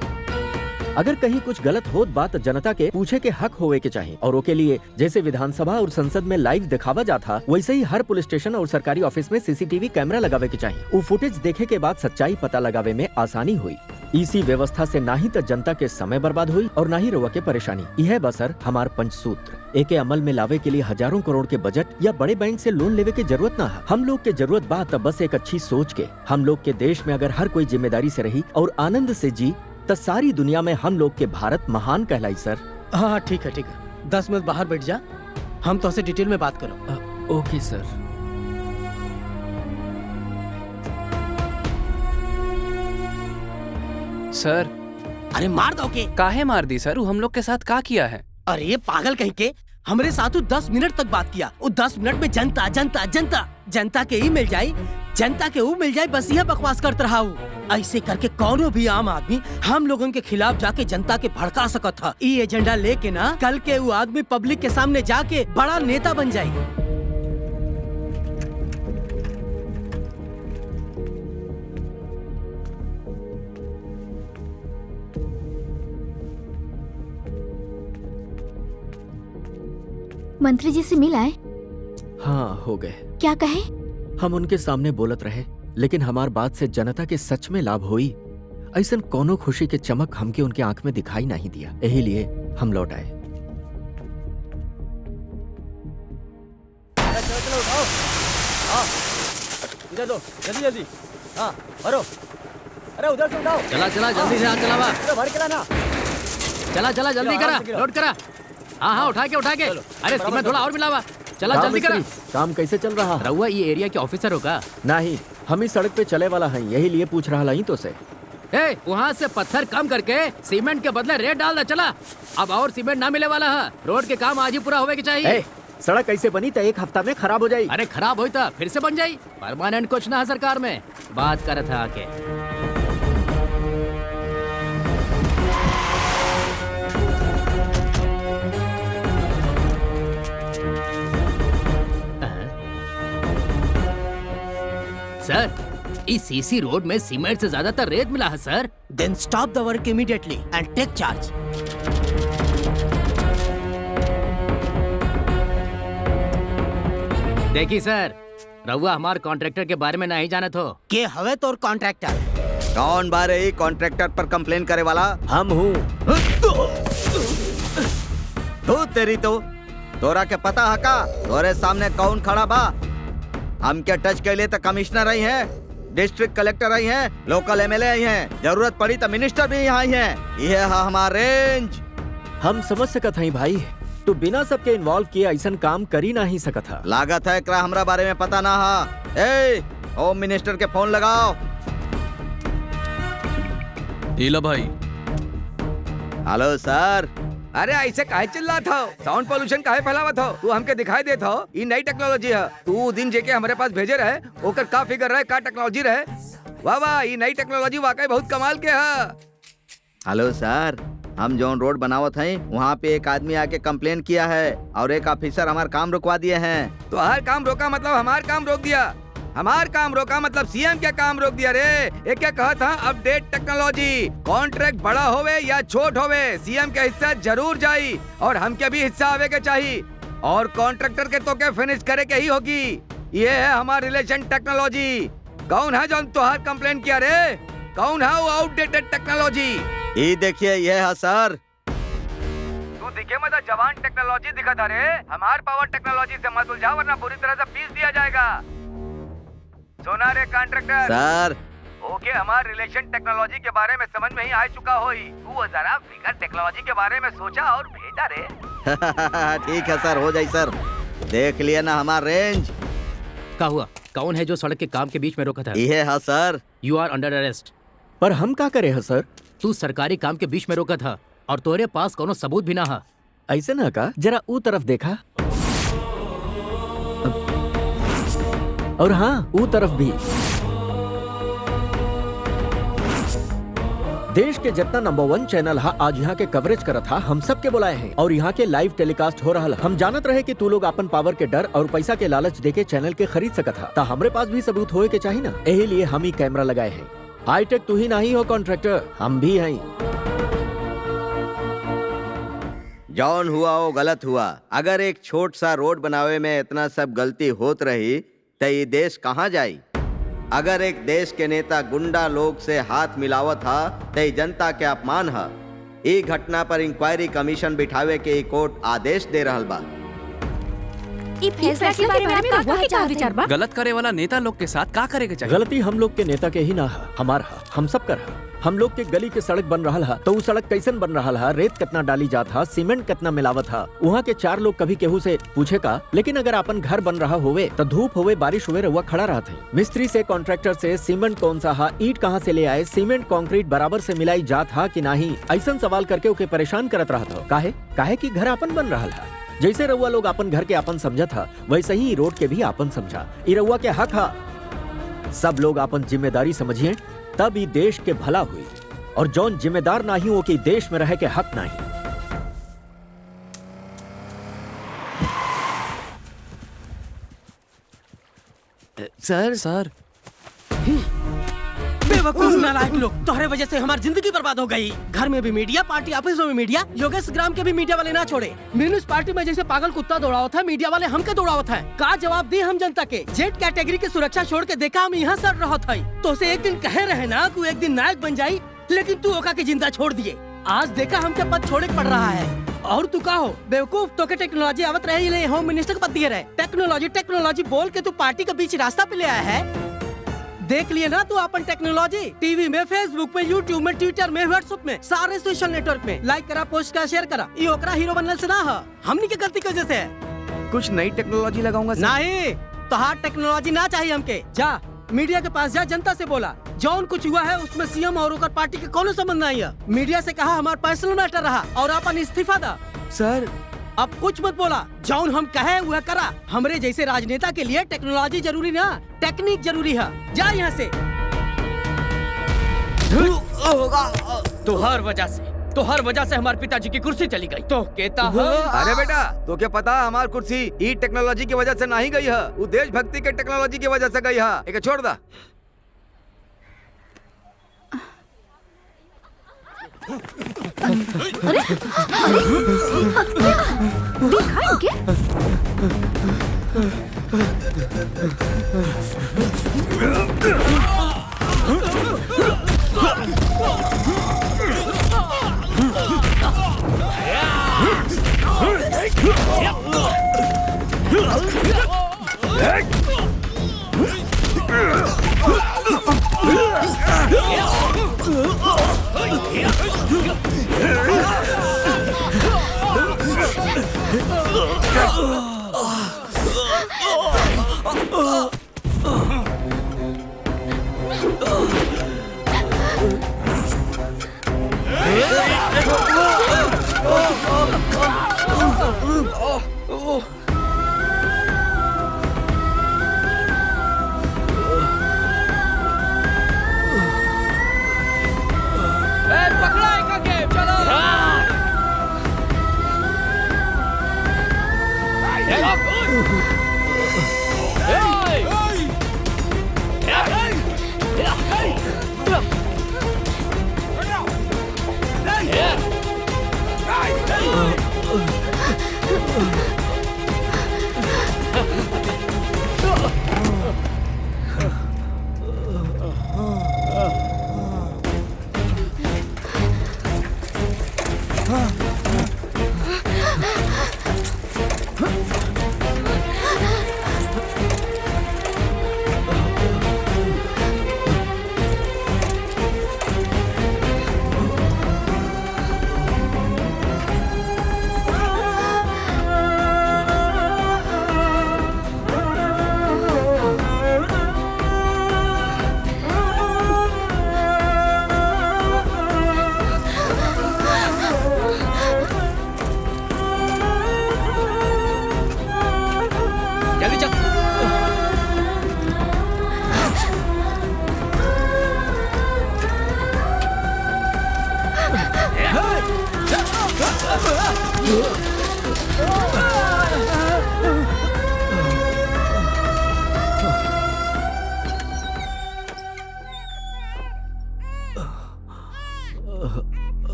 अगर कहीं कुछ गलत होत बात जनता के पूछे के हक होवे के चाहिए, और ओके लिए जैसे विधानसभा और संसद में लाइव दिखावा जाता वैसे ही हर पुलिस स्टेशन और सरकारी ऑफिस में CCTV कैमरा लगावे के चाहिए। वो फुटेज देखे के बाद सच्चाई पता लगावे में आसानी हुई। इसी व्यवस्था से ना ही तो जनता के समय बर्बाद हुई और ना ही रवा के परेशानी। यह बसर हमार पंचसूत्र एके अमल में लावे के लिए हजारों करोड़ के बजट या बड़े बैंक से लोन लेवे की जरूरत ना है। हम लोग के जरूरत बात बस एक अच्छी सोच के। हम लोग के देश में अगर हर कोई जिम्मेदारी से रही और आनंद से जी तो सारी दुनिया में हम लोग के भारत महान कहलाई सर। हाँ ठीक है 10 मिनट बाहर बैठ जा, हम तो से डिटेल में बात करो। ओके सर। सर अरे मार दो के। काहे मार दी सर? वो हम लोग के साथ का किया है? अरे ये पागल कहीं के, हमरे साथ 10 मिनट तक बात किया। 10 मिनट में जनता जनता जनता जनता के ही मिल जाये, जनता के वो मिल जाए, बस यह बकवास करते रहा। ऐसे करके कौनो भी आम आदमी हम लोगों के खिलाफ जाके जनता के भड़का सकता था। ये एजेंडा लेके ना कल के वो आदमी पब्लिक के सामने जाके बड़ा नेता बन जाए। मंत्री जी से मिल आए? हाँ हो गए। क्या कहे? हम उनके सामने बोलत रहे, लेकिन हमार बात से जनता के सच में लाभ हुई ऐसन कोनो खुशी के चमक हमके उनके आंख में दिखाई नहीं दिया। यही लिए हम लौट आए। चलो उठाओ, इधर दो, जल्दी जल्दी। हाँ भरो, अरे उधर से उठाओ। चला जल्दी से, चला बा। भर के लाना। चला जल्दी करा, लोड करा। हाँ उठा के अरे सीमेंट थोड़ा और मिलावा। चला जल्दी करा। काम कैसे चल रहा है? रहुआ ये एरिया के ऑफिसर होगा? नहीं, हम ही सड़क पे चले वाला हैं, यही लिए पूछ रहा ही तो से। वहाँ से पत्थर कम करके सीमेंट के बदले रेत डाल दे। चला, अब और सीमेंट ना मिले वाला है। रोड के काम आज ही पूरा होवे के चाहिए। सड़क कैसे बनी तो 1 हफ्ता में खराब हो जाये। अरे खराब होता फिर से बन जाये। परमानेंट कुछ ना है सरकार में, बात कर था आके। सर, इस सीसी रोड में सीमेंट से ज्यादातर रेत मिला है सर। Then stop the work immediately and take charge. देखिए सर, रहुआ हमार कॉन्ट्रैक्टर के बारे में नहीं जानत हो। के हवे तोर कॉन्ट्रैक्टर? कौन बारे ही कॉन्ट्रैक्टर पर कंप्लेन करे वाला? हम हूँ। तू तेरी तो तोरा के पता है का तोरे सामने कौन खड़ा बा? हम क्या टच कर लिए तो कमिश्नर आई हैं, डिस्ट्रिक्ट कलेक्टर आई हैं, लोकल एमएलए आई हैं, जरूरत पड़ी तो मिनिस्टर भी यहाँ आई हैं। ये है हमारा रेंज। हम समझ सकत हई भाई, तू बिना सबके इन्वॉल्व किए ऐसा काम करी ना ही सकत था। लागत है एकरा हमरा बारे में पता ना हा। ए, होम मिनिस्टर के फोन लगाओ। लो भाई। हेलो सर। अरे ऐसे काहे चिल्ला था? साउंड पोल्यूशन काहे फैलावा था? तू हमके दिखाई दे था? ये नई टेक्नोलॉजी है। तू दिन जेके हमारे पास भेजे रहे, ओकर का फिगर रहे, का टेक्नोलॉजी रहे। वाह वाह, ये नई टेक्नोलॉजी वाकई बहुत कमाल के है। हेलो सर, हम जौन रोड बनावत हैं वहाँ पे एक आदमी आके कंप्लेन किया है और एक ऑफिसर हमार काम रुकवा दिए हैं। तो हर काम रोका मतलब हमार काम रोक दिया? हमार काम रोका मतलब सीएम क्या काम रोक दिया रे? ये क्या कहा था? Update technology. कॉन्ट्रैक्ट बड़ा होवे या छोट होवे, सीएम के हिस्सा जरूर जाई और हमके भी हिस्सा आवे के चाहिए। और कॉन्ट्रैक्टर के तो के फिनिश करे के ही होगी। ये है हमार रिलेशन टेक्नोलॉजी। कौन है जो तुहार कंप्लेन किया रे? कौन है वो आउटडेटेड टेक्नोलॉजी? ये देखिए, ये है सर। तू दिखे मतलब जवान टेक्नोलॉजी दिखा था रे। हमार पावर टेक्नोलॉजी से मत उलझा वरना बुरी तरह से पीस दिया जाएगा। सोना रे कॉन्ट्रैक्टर सर। ओके, हमार रिलेशन टेक्नोलॉजी के बारे में समझ में ही आ चुका होई। तू जरा फिगर टेक्नोलॉजी के बारे में सोचा और भेजा रे। ठीक है सर, हो जाए सर। देख लिया ना हमार रेंज। क्या हुआ? कौन है जो सड़क के काम के बीच में रोका था? ये है sir. You are under arrest. पर हम क्या करे है सर? तू सरकारी काम के बीच में रोका था और तोरे पास कोनो सबूत भी ना है। ऐसे ना का, जरा ऊ तरफ देखा। और हाँ, ऊ तरफ भी। देश के जितना नंबर 1 चैनल हा आज यहाँ के कवरेज करत हा, हम सब के बुलाए हैं और यहाँ के लाइव टेलीकास्ट हो रहा। हम जानत रहे कि तू लोग अपन पावर के डर और पैसा के लालच देके चैनल के खरीद सकत हा, ता हमरे पास भी सबूत होए के चाहिए ना। यही लिए हम ही कैमरा लगाए हैं। हाईटेक तू ही नहीं हो कॉन्ट्रैक्टर, हम भी हैं। जौन हुआ वो गलत हुआ। अगर एक छोट सा रोड बनावे में इतना सब गलती होत रही तो ये देश कहाँ जाई? अगर एक देश के नेता गुंडा लोग से हाथ मिलावत था तो ये जनता के अपमान है। ये घटना पर इंक्वायरी कमीशन बिठावे के कोर्ट आदेश दे रहल बा। ई फैसला के बारे में आपका क्या विचार बा? गलत करे वाला नेता लोग के साथ का करे के चाहिए? गलती हम लोग के नेता के ही ना है, हमार हा, हम सब कर हा। हम लोग के गली के सड़क बन रहा तो वो सड़क कैसन बन रहा है, रेत कितना डाली जात हा, सीमेंट कितना मिलावत हा। वहाँ के 4 लोग कभी केहू से पूछे का। लेकिन अगर अपन घर बन रहा होवे तो धूप होवे बारिश होवे रहुआ खड़ा रहा थे। मिस्त्री से कॉन्ट्रैक्टर से सीमेंट कौन सा हा, ईट कहाँ से ले आए, सीमेंट कंक्रीट बराबर से मिलाई जात हा कि नहीं, ऐसा सवाल करके ओके परेशान करत रहा था। काहे कि घर अपन बन रहा है। जैसे रउआ लोग अपन घर के अपन समझा था, वैसे ही रोड के भी अपन समझा। ई रउआ के हक हा। सब लोग अपन जिम्मेदारी समझिए, तब ई देश के भला हुई। और जौन जिम्मेदार नहीं हो कि देश में रह के हक नहीं। सर बेवकूफ नालायक लोग, तुम्हारे वजह से हमारी जिंदगी बर्बाद हो गई। घर में भी मीडिया, पार्टी ऑफिसों में मीडिया, योगेश ग्राम के भी मीडिया वाले ना छोड़े। म्यूनिसिपालिटी में जैसे पागल कुत्ता दौड़ावत है, मीडिया वाले हमके दौड़ावत है। का जवाब दी हम जनता के? जेट कैटेगरी की सुरक्षा छोड़ के देखा हम यहाँ सड़ रहा था। तो से एक दिन कहे रहे ना तू एक दिन नायक बन जाई, लेकिन तू ओका के जिंदा छोड़ दिए। आज देखा हमके पद छोड़े पड़ रहा है। और तू का हो बेवकूफ? तो के टेक्नोलॉजी आवत रहे, होम मिनिस्टर का पद दिए रहे। टेक्नोलॉजी बोल के तू पार्टी के बीच रास्ता पे ले आया है। देख लिए ना तू अपन टेक्नोलॉजी, टीवी में, फेसबुक में, यूट्यूब में, ट्विटर में, व्हाट्सएप में, सारे सोशल नेटवर्क में लाइक करा, पोस्ट करा, शेयर करा। ये ओकरा हीरो बनने से ना है, हमनी की गलती की वजह से है। कुछ नई टेक्नोलॉजी लगाऊंगा नहीं, तो हार्ड टेक्नोलॉजी ना चाहिए हमके। जा मीडिया के पास जा, जनता से बोला जौन कुछ हुआ है उसमें सीएम और ओकर पार्टी के कोनो संबंध नहीं है। मीडिया से कहा हमारा पर्सनल मैटर रहा और अपन इस्तीफा दा। सर अब कुछ मत बोला, जौन हम कहे वह करा। हमरे जैसे राजनेता के लिए टेक्नोलॉजी जरूरी ना, टेक्निक जरूरी है। जा यहाँ से। तो हर वजह से हमारे पिताजी की कुर्सी चली गई। तो कहता है अरे बेटा, तो क्या पता हमारी कुर्सी ई टेक्नोलॉजी की वजह से नहीं गई है, वो देशभक्ति के टेक्नोलॉजी की वजह से गई है। एक छोड़ दा। अरे दिखाई क्या? पकड़ा एक आगे, चलो।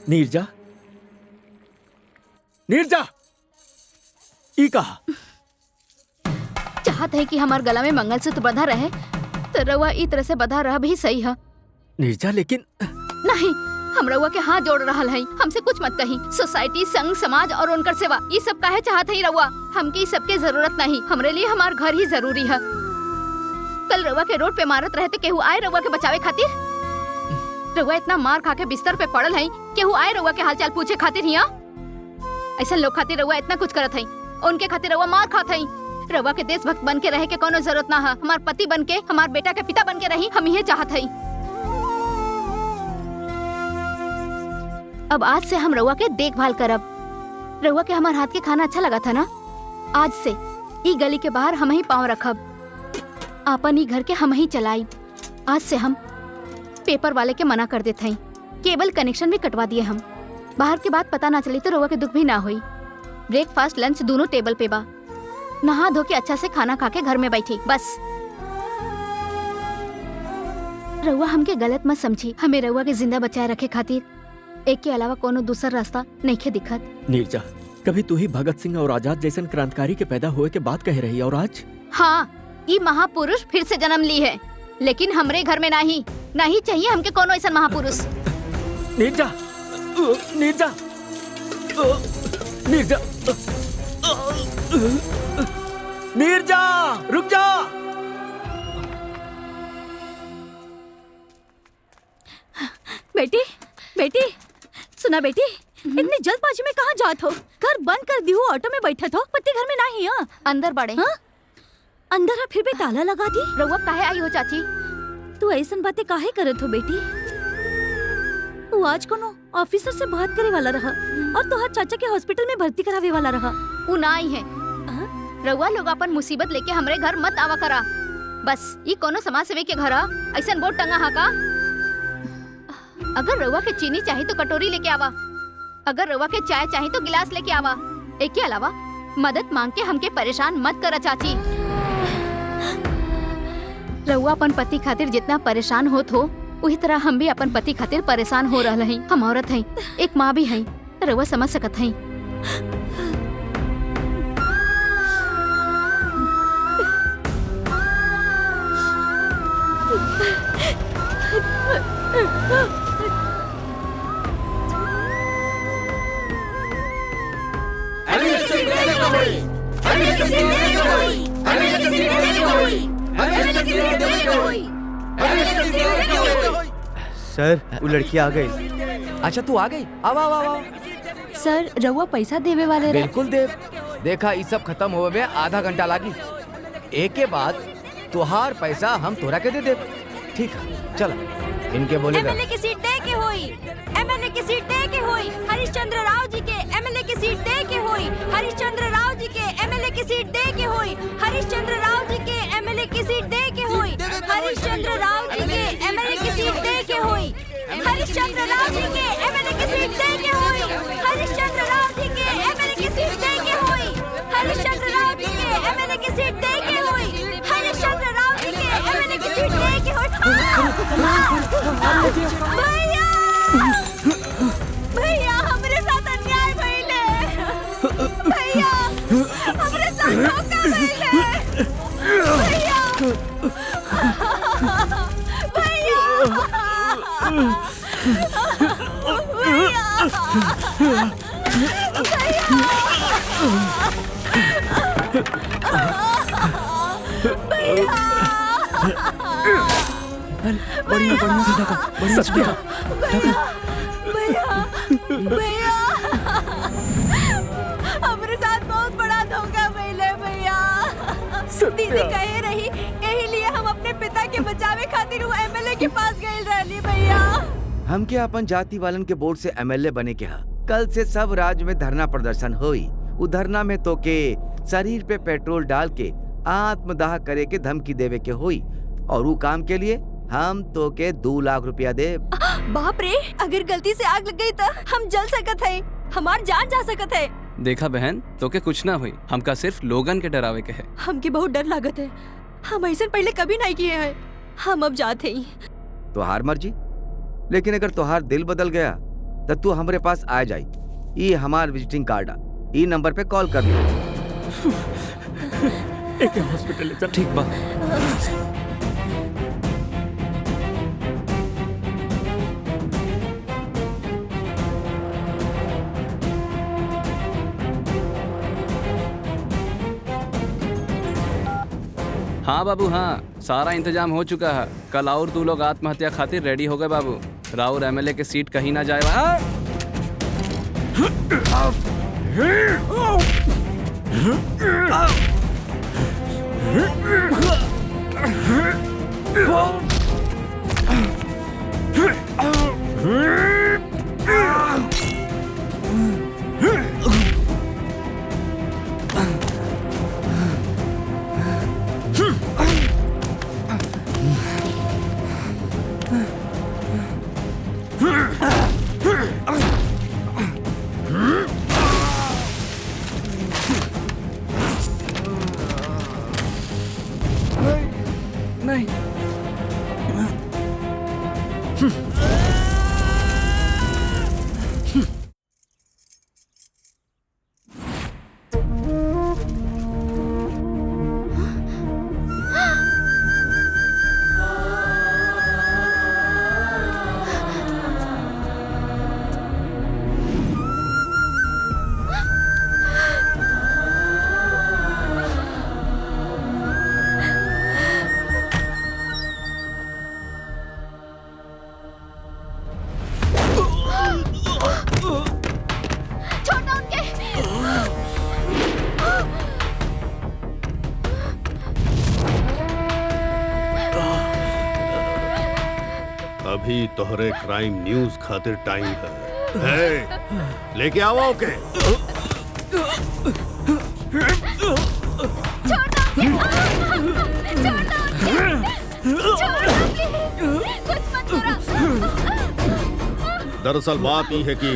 नीरजा, नीरजा, ई कहा? चाहत है कि हमार गला में मंगलसूत्र बंधा रहे तो रउआ ई तरह से बंधा रहा भी सही है। नीरजा लेकिन नहीं, हम रउआ के हाथ जोड़ रहा है, हमसे कुछ मत कही। सोसाइटी, संघ, समाज और उनकर सेवा ये सब काहे चाहत है रउआ? हमके ई सबके जरूरत नहीं, हमरे लिए हमार घर ही जरूरी है। कल रउआ के रोड पे मारत रहे थे, केहू आए रउआ के बचावे खातिर? रउआ इतना मार खा के बिस्तर पे पड़ल है, केहू आए रउआ के हालचाल पूछे खातिर हिया? ऐसा लोग खातिर रउआ इतना कुछ करत है, उनके खातिर रउआ मार खात है। रउआ के देशभक्त बन के रहे के कोनो जरूरत ना है। हमार पति बन के, हमार बेटा के पिता बन के रही, हम ये चाहत है। अब आज से हम रउआ के देखभाल करब। रउआ के हमार हाथ के खाना अच्छा लगा था ना? आज से ई गली के बाहर हम ही पाँव रखब, आपन ई घर के हम ही चलाई। आज से हम पेपर वाले के मना कर देते हैं, केबल कनेक्शन भी कटवा दिए हम। बाहर के बात पता ना चली तो रउआ के दुख भी ना हुई। ब्रेकफास्ट लंच दोनों टेबल पे बा। नहा धो के अच्छा से खाना खा के घर में बैठी बस। रउआ हमके गलत मत समझी, हमें रउआ के जिंदा बचाए रखे खातिर एक के अलावा कोनो दूसरा रास्ता नहीं खे दिखत। नीरजा, कभी तू ही भगत सिंह और आजाद जैसन क्रांतिकारी के पैदा हुए के बात कह रही, और आज? हाँ, ये महापुरुष फिर से जन्म ली है, लेकिन हमरे घर में नहीं चाहिए हमके कोनो ऐसा महापुरुष। नीरजा, नीरजा, नीरजा, नीरजा, रुक जा। बेटी, बेटी, सुना बेटी, इतनी जल्दबाजी में कहाँ जात हो? घर बंद कर दियो, ऑटो में बैठा हो, पति घर में नहीं है। अंदर बड़े। हाँ? अंदर है, फिर भी ताला लगा दी। रउआ काहे आई हो चाची? तू ऐसन बातें काहे करत हो बेटी? तू आज कोनो ऑफिसर से बात करे वाला रहा और तोहर चाचा के हॉस्पिटल में भर्ती करावे वाला रहा। उ ना आई है। रउआ लोग अपन मुसीबत लेके हमरे घर मत आवा करा। बस ये कोनो समाज सेवी के घर आ, ऐसन बोर्ड टंगा हा का? अगर रउआ के चीनी चाहिए तो कटोरी लेके आवा, अगर रउआ के चाय चाहिए तो गिलास लेके आवा। एक के अलावा मदद मांग के हमके परेशान मत करा चाची। रउआ अपन पति खातिर जितना परेशान होत हो उही तरह हम भी अपन पति खातिर परेशान हो रहा हई। हम औरत हई, एक माँ भी हई, रउआ समझ सकत हई। सर वो लड़की आ गई। अच्छा तू आ गई, आओ आओ आओ। सर रउआ पैसा देवे वाले रहे। बिल्कुल देव। देखा ये सब खत्म होवे में आधा घंटा लागी। एक के बाद तुहार पैसा हम तोरा के दे दे। ठीक है चला इनके बोले एमएलए की सीट दे के होई, एमएलए की सीट दे के होई, हरिश्चंद्र राव जी के एमएलए की सीट दे के होई, हरिश्चंद्र राव जी के एमएलए की सीट दे के होई, हरिश्चंद्र राव जी के एमएलए की सीट दे के होई, हरिश्चंद्र राव जी के एमएलए की सीट दे के होई, हरिश्चंद्र राव जी के एमएलए की सीट दे के होई, हरिश्चंद्र राव जी के एमएलए की सीट दे के होई, हरिश्चंद्र राव जी के एमएलए की सीट दे के होई, हरिश्चंद्र राव जी के एमएलए की सीट दे के होई। भैया भैया हमरे साथ अन्याय भइले। भैया हमरे साथ धोखा भइले। भैया बढ़िया बढ़िया से ढका, बढ़िया से ढका। भैया हमरे साथ बहुत बड़ा धोखा भइले भैया। दीदी कहे रही यही लिए हम अपने पिता के बचावे खातिर वो एमएलए के पास गए रहली भैया। हमके अपन जाति वालन के बोर्ड से एमएलए बने के हा। कल से सब राज्य में धरना प्रदर्शन होई। उ धरना में तो के शरीर पे पेट्रोल डाल के आत्मदाह करे के धमकी देवे के होई और वो काम के लिए हम तो के 2 लाख रुपया दे। बाप रे, अगर गलती से आग लग गई तो हम जल सकत है, हमार जान जा सकत है। देखा बहन, तो के कुछ ना हुई, हमका सिर्फ लोगन के डरावे के है। हमके बहुत डर लागत है, हम ऐसा पहले कभी नहीं किए हैं। हम अब जाते ही। तोहार मर्जी, लेकिन अगर तोहार दिल बदल गया तो तू हमारे पास आ जाई। ये हमार विजिटिंग कार्ड आ, ये नंबर पे कॉल कर लो। एक हॉस्पिटल ले चल। ठीक बा। हाँ बाबू हाँ, सारा इंतजाम हो चुका है। कल और 2 लोग आत्महत्या खातिर रेडी हो गए बाबू। राउर एमएलए के सीट कहीं ना जाए। नहीं अभी तोहरे क्राइम न्यूज खातिर टाइम है। लेके आओ के। दरअसल बात ये है कि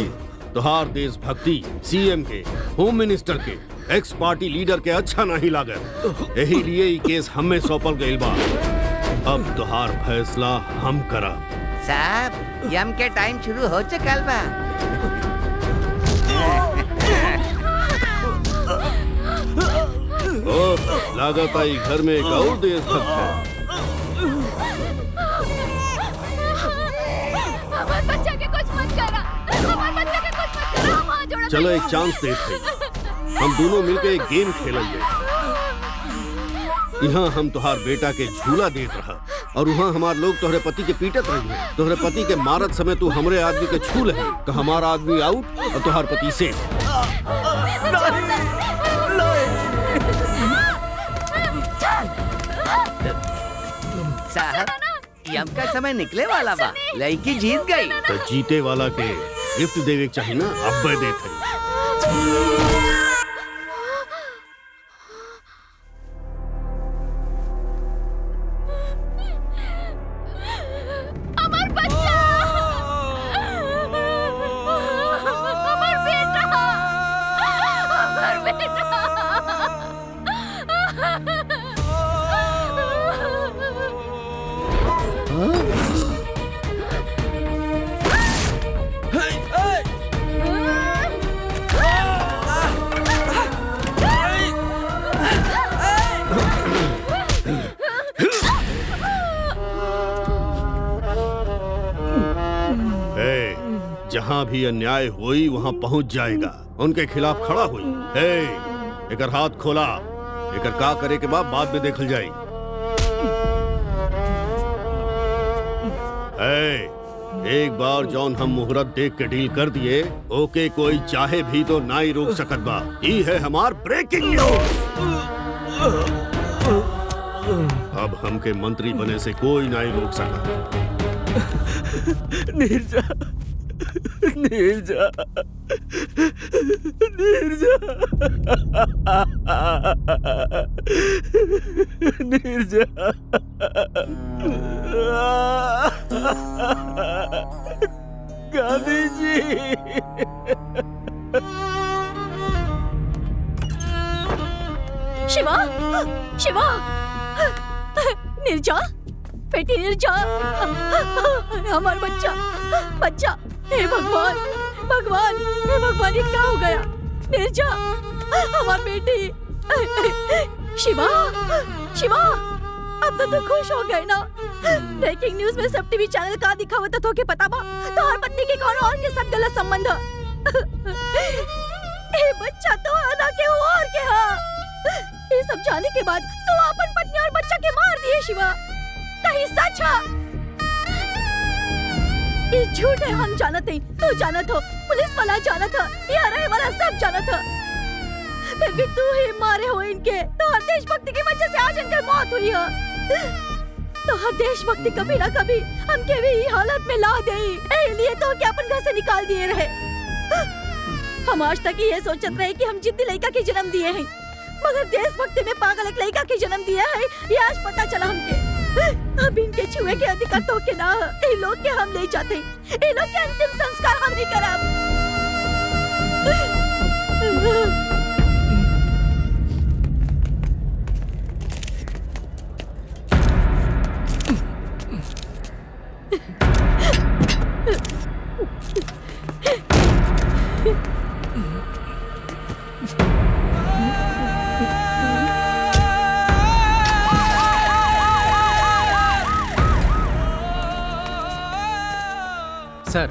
तुहार देशभक्ति सीएम के, होम मिनिस्टर के, एक्स पार्टी लीडर के अच्छा नहीं लागत। यही लिए ये केस हमें सौंपल गइल बा। अब तुहार फैसला हम करब। साहब यम के टाइम शुरू हो चुकल बा। ओह, लागत आई घर में एक और देशभक्त है। हमारे बच्चे के कुछ मत करा, हमारे बच्चे के कुछ मत करा, हम हाथ जोड़त चलो हई। एक चांस देते हैं। हम दोनों मिलकर एक गेम खेलेंगे। यहाँ हम तुहार बेटा के झूला देत रहा और वहाँ हमार लोग तोहरे पति के पीटत रही है। तोहरे पति के मारत समय तू हमरे आदमी के छू लही तो हमारा आदमी आउट और तुहार पति से। साहब यम का समय निकले वाला बा, लड़की जीत गई। तो जीते वाला के गिफ्ट देवे के चाहिए ना, अब देते हैं। हमार बच्चा, हमार बेटा, हमार बेटा। जहाँ भी अन्याय हुई वहाँ पहुँच जाएगा, उनके खिलाफ खड़ा हुई। एकर हाथ खोला, एकर का करे के बाद में देखल जाई। एक बार जौन हम मुहूर्त देख के डील कर दिए, ओके कोई चाहे भी तो ना ही रोक सकत बा। ई है हमार ब्रेकिंग न्यूज। अब हमके मंत्री बने से कोई ना ही रोक सका। नीरजा, नीरजा, नीरजा, नीरजा, गांधी जी। शिवा, शिवा, निर्जा, बेटी निर्जा, हमारा बच्चा, बच्चा, हे भगवान, भगवान, हे भगवान, ये क्या हो गया? निर्जा, हमारी बेटी। शिवा, शिवा, अब तो तू खुश हो गए ना? ब्रेकिंग न्यूज में सब टीवी चैनल का दिखावत तो के पता बा तो हर पत्नी के कौन और के साथ गलत संबंध। ए बच्चा तो आना के और के हाँ। ये सब जाने के बाद तू अपन पत्नी और बच्चा के मार दिए शिवा। कहीं सच है? ये झूठ है, हम जानते हैं, तू जानत हो, पुलिस वाला जानत है, यहाँ रहे वाला सब जानत है। फिर भी तू ही मारे हो इनके, तो हर देशभक्ति की वजह से आज इनकी मौत हुई है। तो हर देशभक्ति कभी ना कभी हमके भी ये हालत में ला दे, इसलिए तो क्या अपन घर से निकाल दिए रहे। हम आज तक ये सोचते रहे कि हम जिद्दी लड़का के जन्म दिए हैं, मगर देशभक्ति में पागल एक लड़का के जन्म दिया है, ये आज पता चला हमके। अब इनके छुए के अधिकार तो के ना, ये लोग के हम ले जाते, ये लोग के अंतिम संस्कार हम नहीं कराब। सर,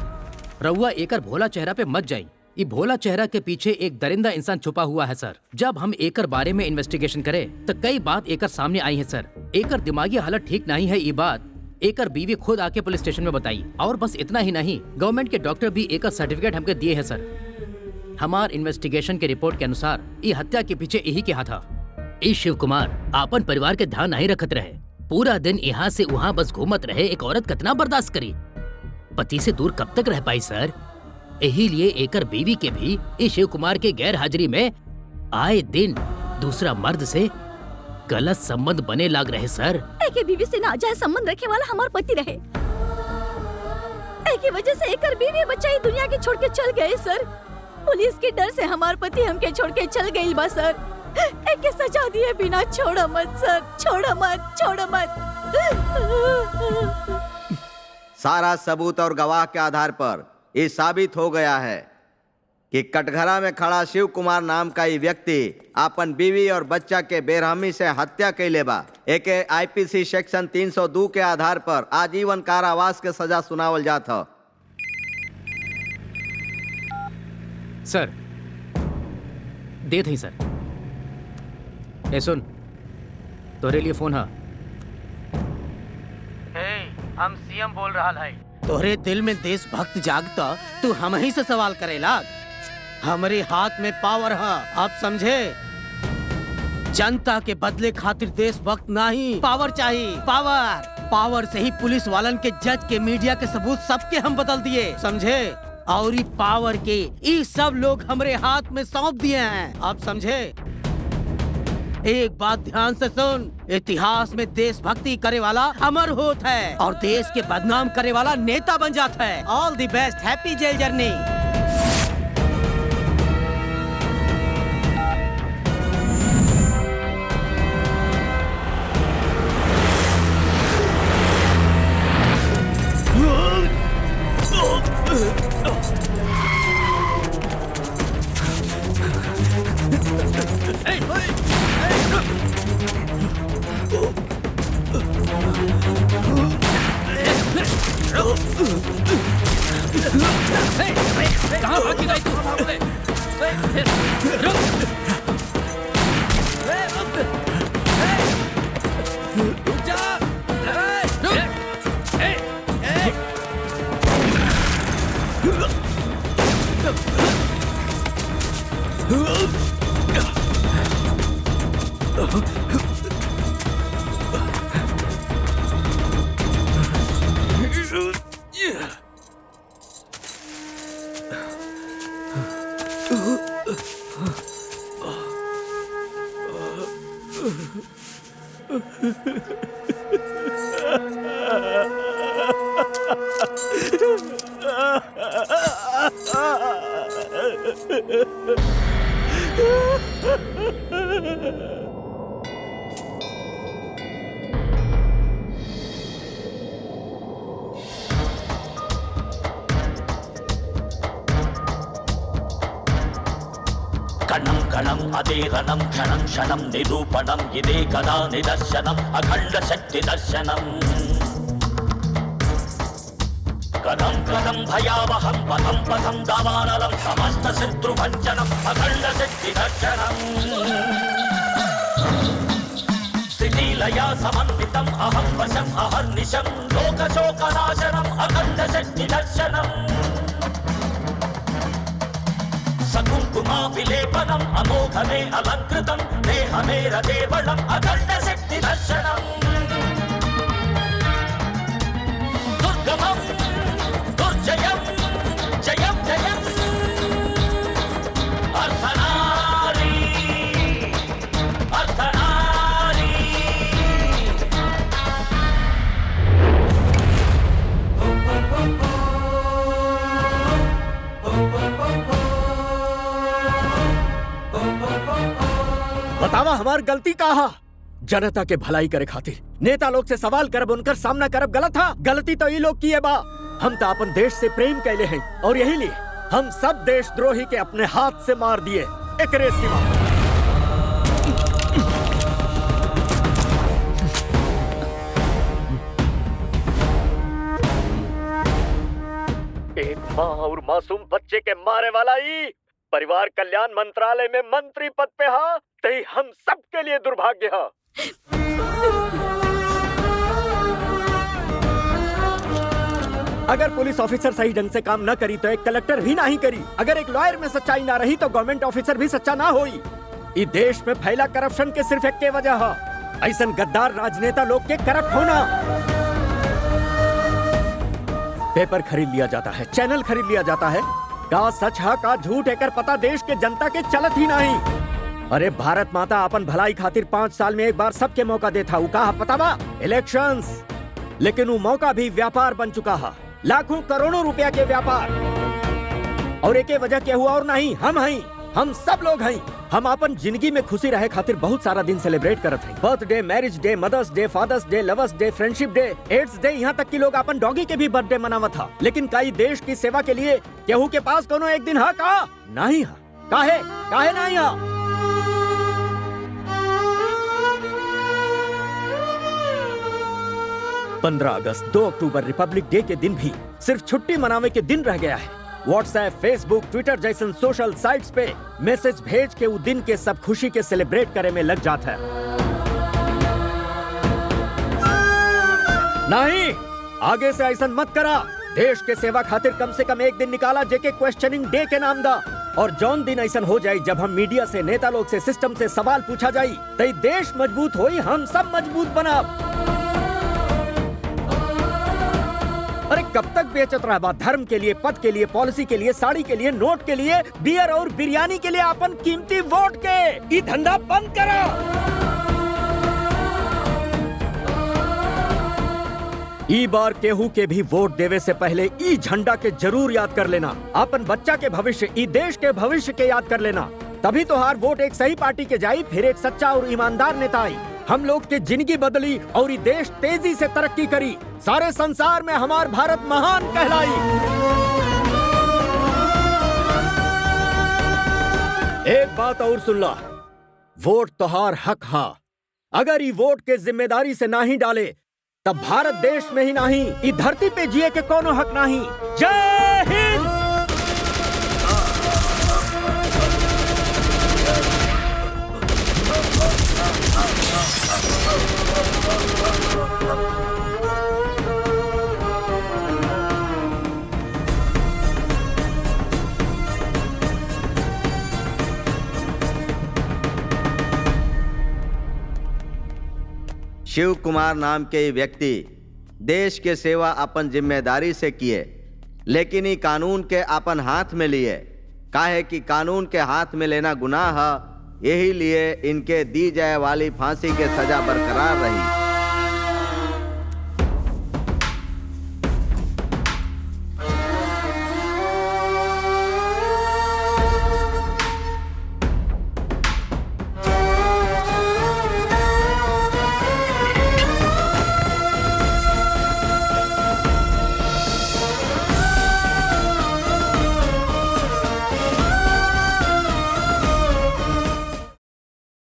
रउआ एकर भोला चेहरा पे मत जाई। ये भोला चेहरा के पीछे एक दरिंदा इंसान छुपा हुआ है सर। जब हम एकर बारे में इन्वेस्टिगेशन करे तो कई बात एकर सामने आई है सर। एकर दिमागी हालत ठीक नहीं है, ये बात एकर बीवी खुद आके पुलिस स्टेशन में बताई। और बस इतना ही नहीं, गवर्नमेंट के डॉक्टर भी एकर सर्टिफिकेट हमके दिए है सर। हमार इन्वेस्टिगेशन के रिपोर्ट के अनुसार ये हत्या के पीछे यही क्या था। ये शिव कुमार आपन परिवार के ध्यान नहीं रखत रहे, पूरा दिन यहाँ से वहाँ बस घूमत रहे। एक औरत कितना बर्दाश्त करी, पति से दूर कब तक रह पाई सर। यही लिए एकर बीवी के भी इस शिव कुमार के गैर हाजिरी में आए दिन दूसरा मर्द से गलत संबंध बने लाग रहे सर। एक बीवी से नाजायज संबंध रखे वाला हमार पति रहे, एक वजह से एकर बीवी बच्चा ही दुनिया के छोड़ के चल गए सर। पुलिस के डर से हमार पति हमके छोड़ के चल गई बा सर। एक सजा दिए बिना छोड़ो मत सर, छोड़ो मत, छोड़ो मत। सारा सबूत और गवाह के आधार पर ये साबित हो गया है कि कटघरा में खड़ा शिव कुमार नाम का ये व्यक्ति अपन बीवी और बच्चा के बेरहमी से हत्या कैले बा। एक आईपीसी सेक्शन 302 के आधार पर आजीवन कारावास के सजा सुनावल जात ह। सर दे थी सर। ए सुन, तोरे लिए फोन है। हम सीएम बोल रहा है। तोरे दिल में देशभक्त जागता तू हम ही से सवाल करेला। हमारे हाथ में पावर है, आप समझे? जनता के बदले खातिर देशभक्त नहीं, पावर चाहिए। पावर से ही पुलिस वालन के, जज के, मीडिया के सबूत सबके हम बदल दिए, समझे? और ये पावर के ये सब लोग हमारे हाथ में सौंप दिए हैं, आप समझे? एक बात ध्यान से सुन, इतिहास में देशभक्ति करे वाला अमर होता है और देश के बदनाम करे वाला नेता बन जाता है। ऑल द बेस्ट, हैप्पी जेल जर्नी। कहाँ भागी गई तू? रुक जा! कणं कणं अदेहनं क्षणं क्षणं निरूपणं इदे कदा निदर्शनम् अखण्ड शक्ति दर्शनम् कदं कदं भयावहं पदं पदं दावानलं समस्त शत्रुभञ्जनम् अखण्ड शक्ति दर्शनम् स्थितिलया समन्वितम् अहं वशम् अहर्निशं लोकशोकनाशनम् अखण्ड शक्ति दर्शनम् सकुङ्कुमा विलेपनम् अमोघमे अलङ्कृतं देहमे रदेवलम् अखण्ड शक्ति दर्शनम् दुर्गमं दुर्जयं जयं जयम् अर्धनारी अर्धनारी बतावा हमार गलती कहा? जनता के भलाई करे खातिर नेता लोग से सवाल करब, उनकर सामना करब गलत था। गलती तो ये लोग किए बा। हम तो अपन देश से प्रेम कैले हैं और यही लिए हम सब देशद्रोही के अपने हाथ से मार दिए। एकरे सिवा एक माँ और मासूम बच्चे के मारे वाला ही परिवार कल्याण मंत्रालय में मंत्री पद पे हा, तही हम सब के लिए दुर्भाग्य है। अगर पुलिस ऑफिसर सही ढंग से काम न करी तो एक कलेक्टर भी नहीं करी। अगर एक लॉयर में सच्चाई ना रही तो गवर्नमेंट ऑफिसर भी सच्चा ना होई। इस देश में फैला करप्शन के सिर्फ एक के वजह है, ऐसन गद्दार राजनेता लोग के करप्ट होना। पेपर खरीद लिया जाता है, चैनल खरीद लिया जाता है, का सच है का झूठ एकर पता देश के जनता के चलत ही नहीं। अरे भारत माता अपन भलाई खातिर 5 साल में एक बार सबके मौका देता, वो कहा पता बा? इलेक्शंस। लेकिन वो मौका भी व्यापार बन चुका है, लाखों करोड़ों रुपया के व्यापार। और एक वजह क्या हुआ और नहीं, हम हैं। हम सब लोग हैं। हम अपन जिंदगी में खुशी रहे खातिर बहुत सारा दिन सेलिब्रेट करत हैं। Birthday, marriage day, mother's day, father's day, lovers day, friendship day, AIDS day, यहाँ तक कि लोग अपन डॉगी के भी बर्थडे मनावत था। लेकिन कई देश की सेवा के लिए केहू के पास कोनो एक दिन हा का नहीं हा। काहे काहे नहीं हा? 15 अगस्त, 2 अक्टूबर रिपब्लिक डे के दिन भी सिर्फ छुट्टी मनावे के दिन रह गया है। व्हाट्सएप, फेसबुक, ट्विटर जैसन सोशल साइट्स पे मैसेज भेज के वो दिन के सब खुशी के सेलिब्रेट करे में लग जाता है। नहीं, आगे से ऐसा मत करा। देश के सेवा खातिर कम से कम एक दिन निकाला जेके क्वेश्चनिंग डे के नाम दा। और जौन दिन ऐसा हो जाए जब हम मीडिया से, नेता लोग से, सिस्टम से सवाल पूछा जाये तो देश मजबूत होई, हम सब मजबूत बना। अरे कब तक बेचत रहा बा? धर्म के लिए, पद के लिए, पॉलिसी के लिए, साड़ी के लिए, नोट के लिए, बियर और बिरयानी के लिए अपन कीमती वोट के ये धंधा बंद करा। ई बार केहू के भी वोट देवे से पहले ई झंडा के जरूर याद कर लेना। अपन बच्चा के भविष्य, ई देश के भविष्य के याद कर लेना। तभी तो हर वोट एक सही पार्टी के जाई, फिर एक सच्चा और ईमानदार नेता आई। हम लोग की जिंदगी बदली और ये देश तेजी से तरक्की करी। सारे संसार में हमार भारत महान कहलाई। एक बात और सुन ला, वोट तोहार हक हा। अगर ये वोट के जिम्मेदारी से नहीं डाले तब भारत देश में ही नहीं, इस धरती पे जिए के कोनो हक नहीं। जय हिंद। शिव कुमार नाम के ये व्यक्ति देश के सेवा अपन जिम्मेदारी से किए, लेकिन ये कानून के अपन हाथ में लिए। काहे कि कानून के हाथ में लेना गुनाह है, यही लिए इनके दी जाए वाली फांसी के सजा बरकरार रही।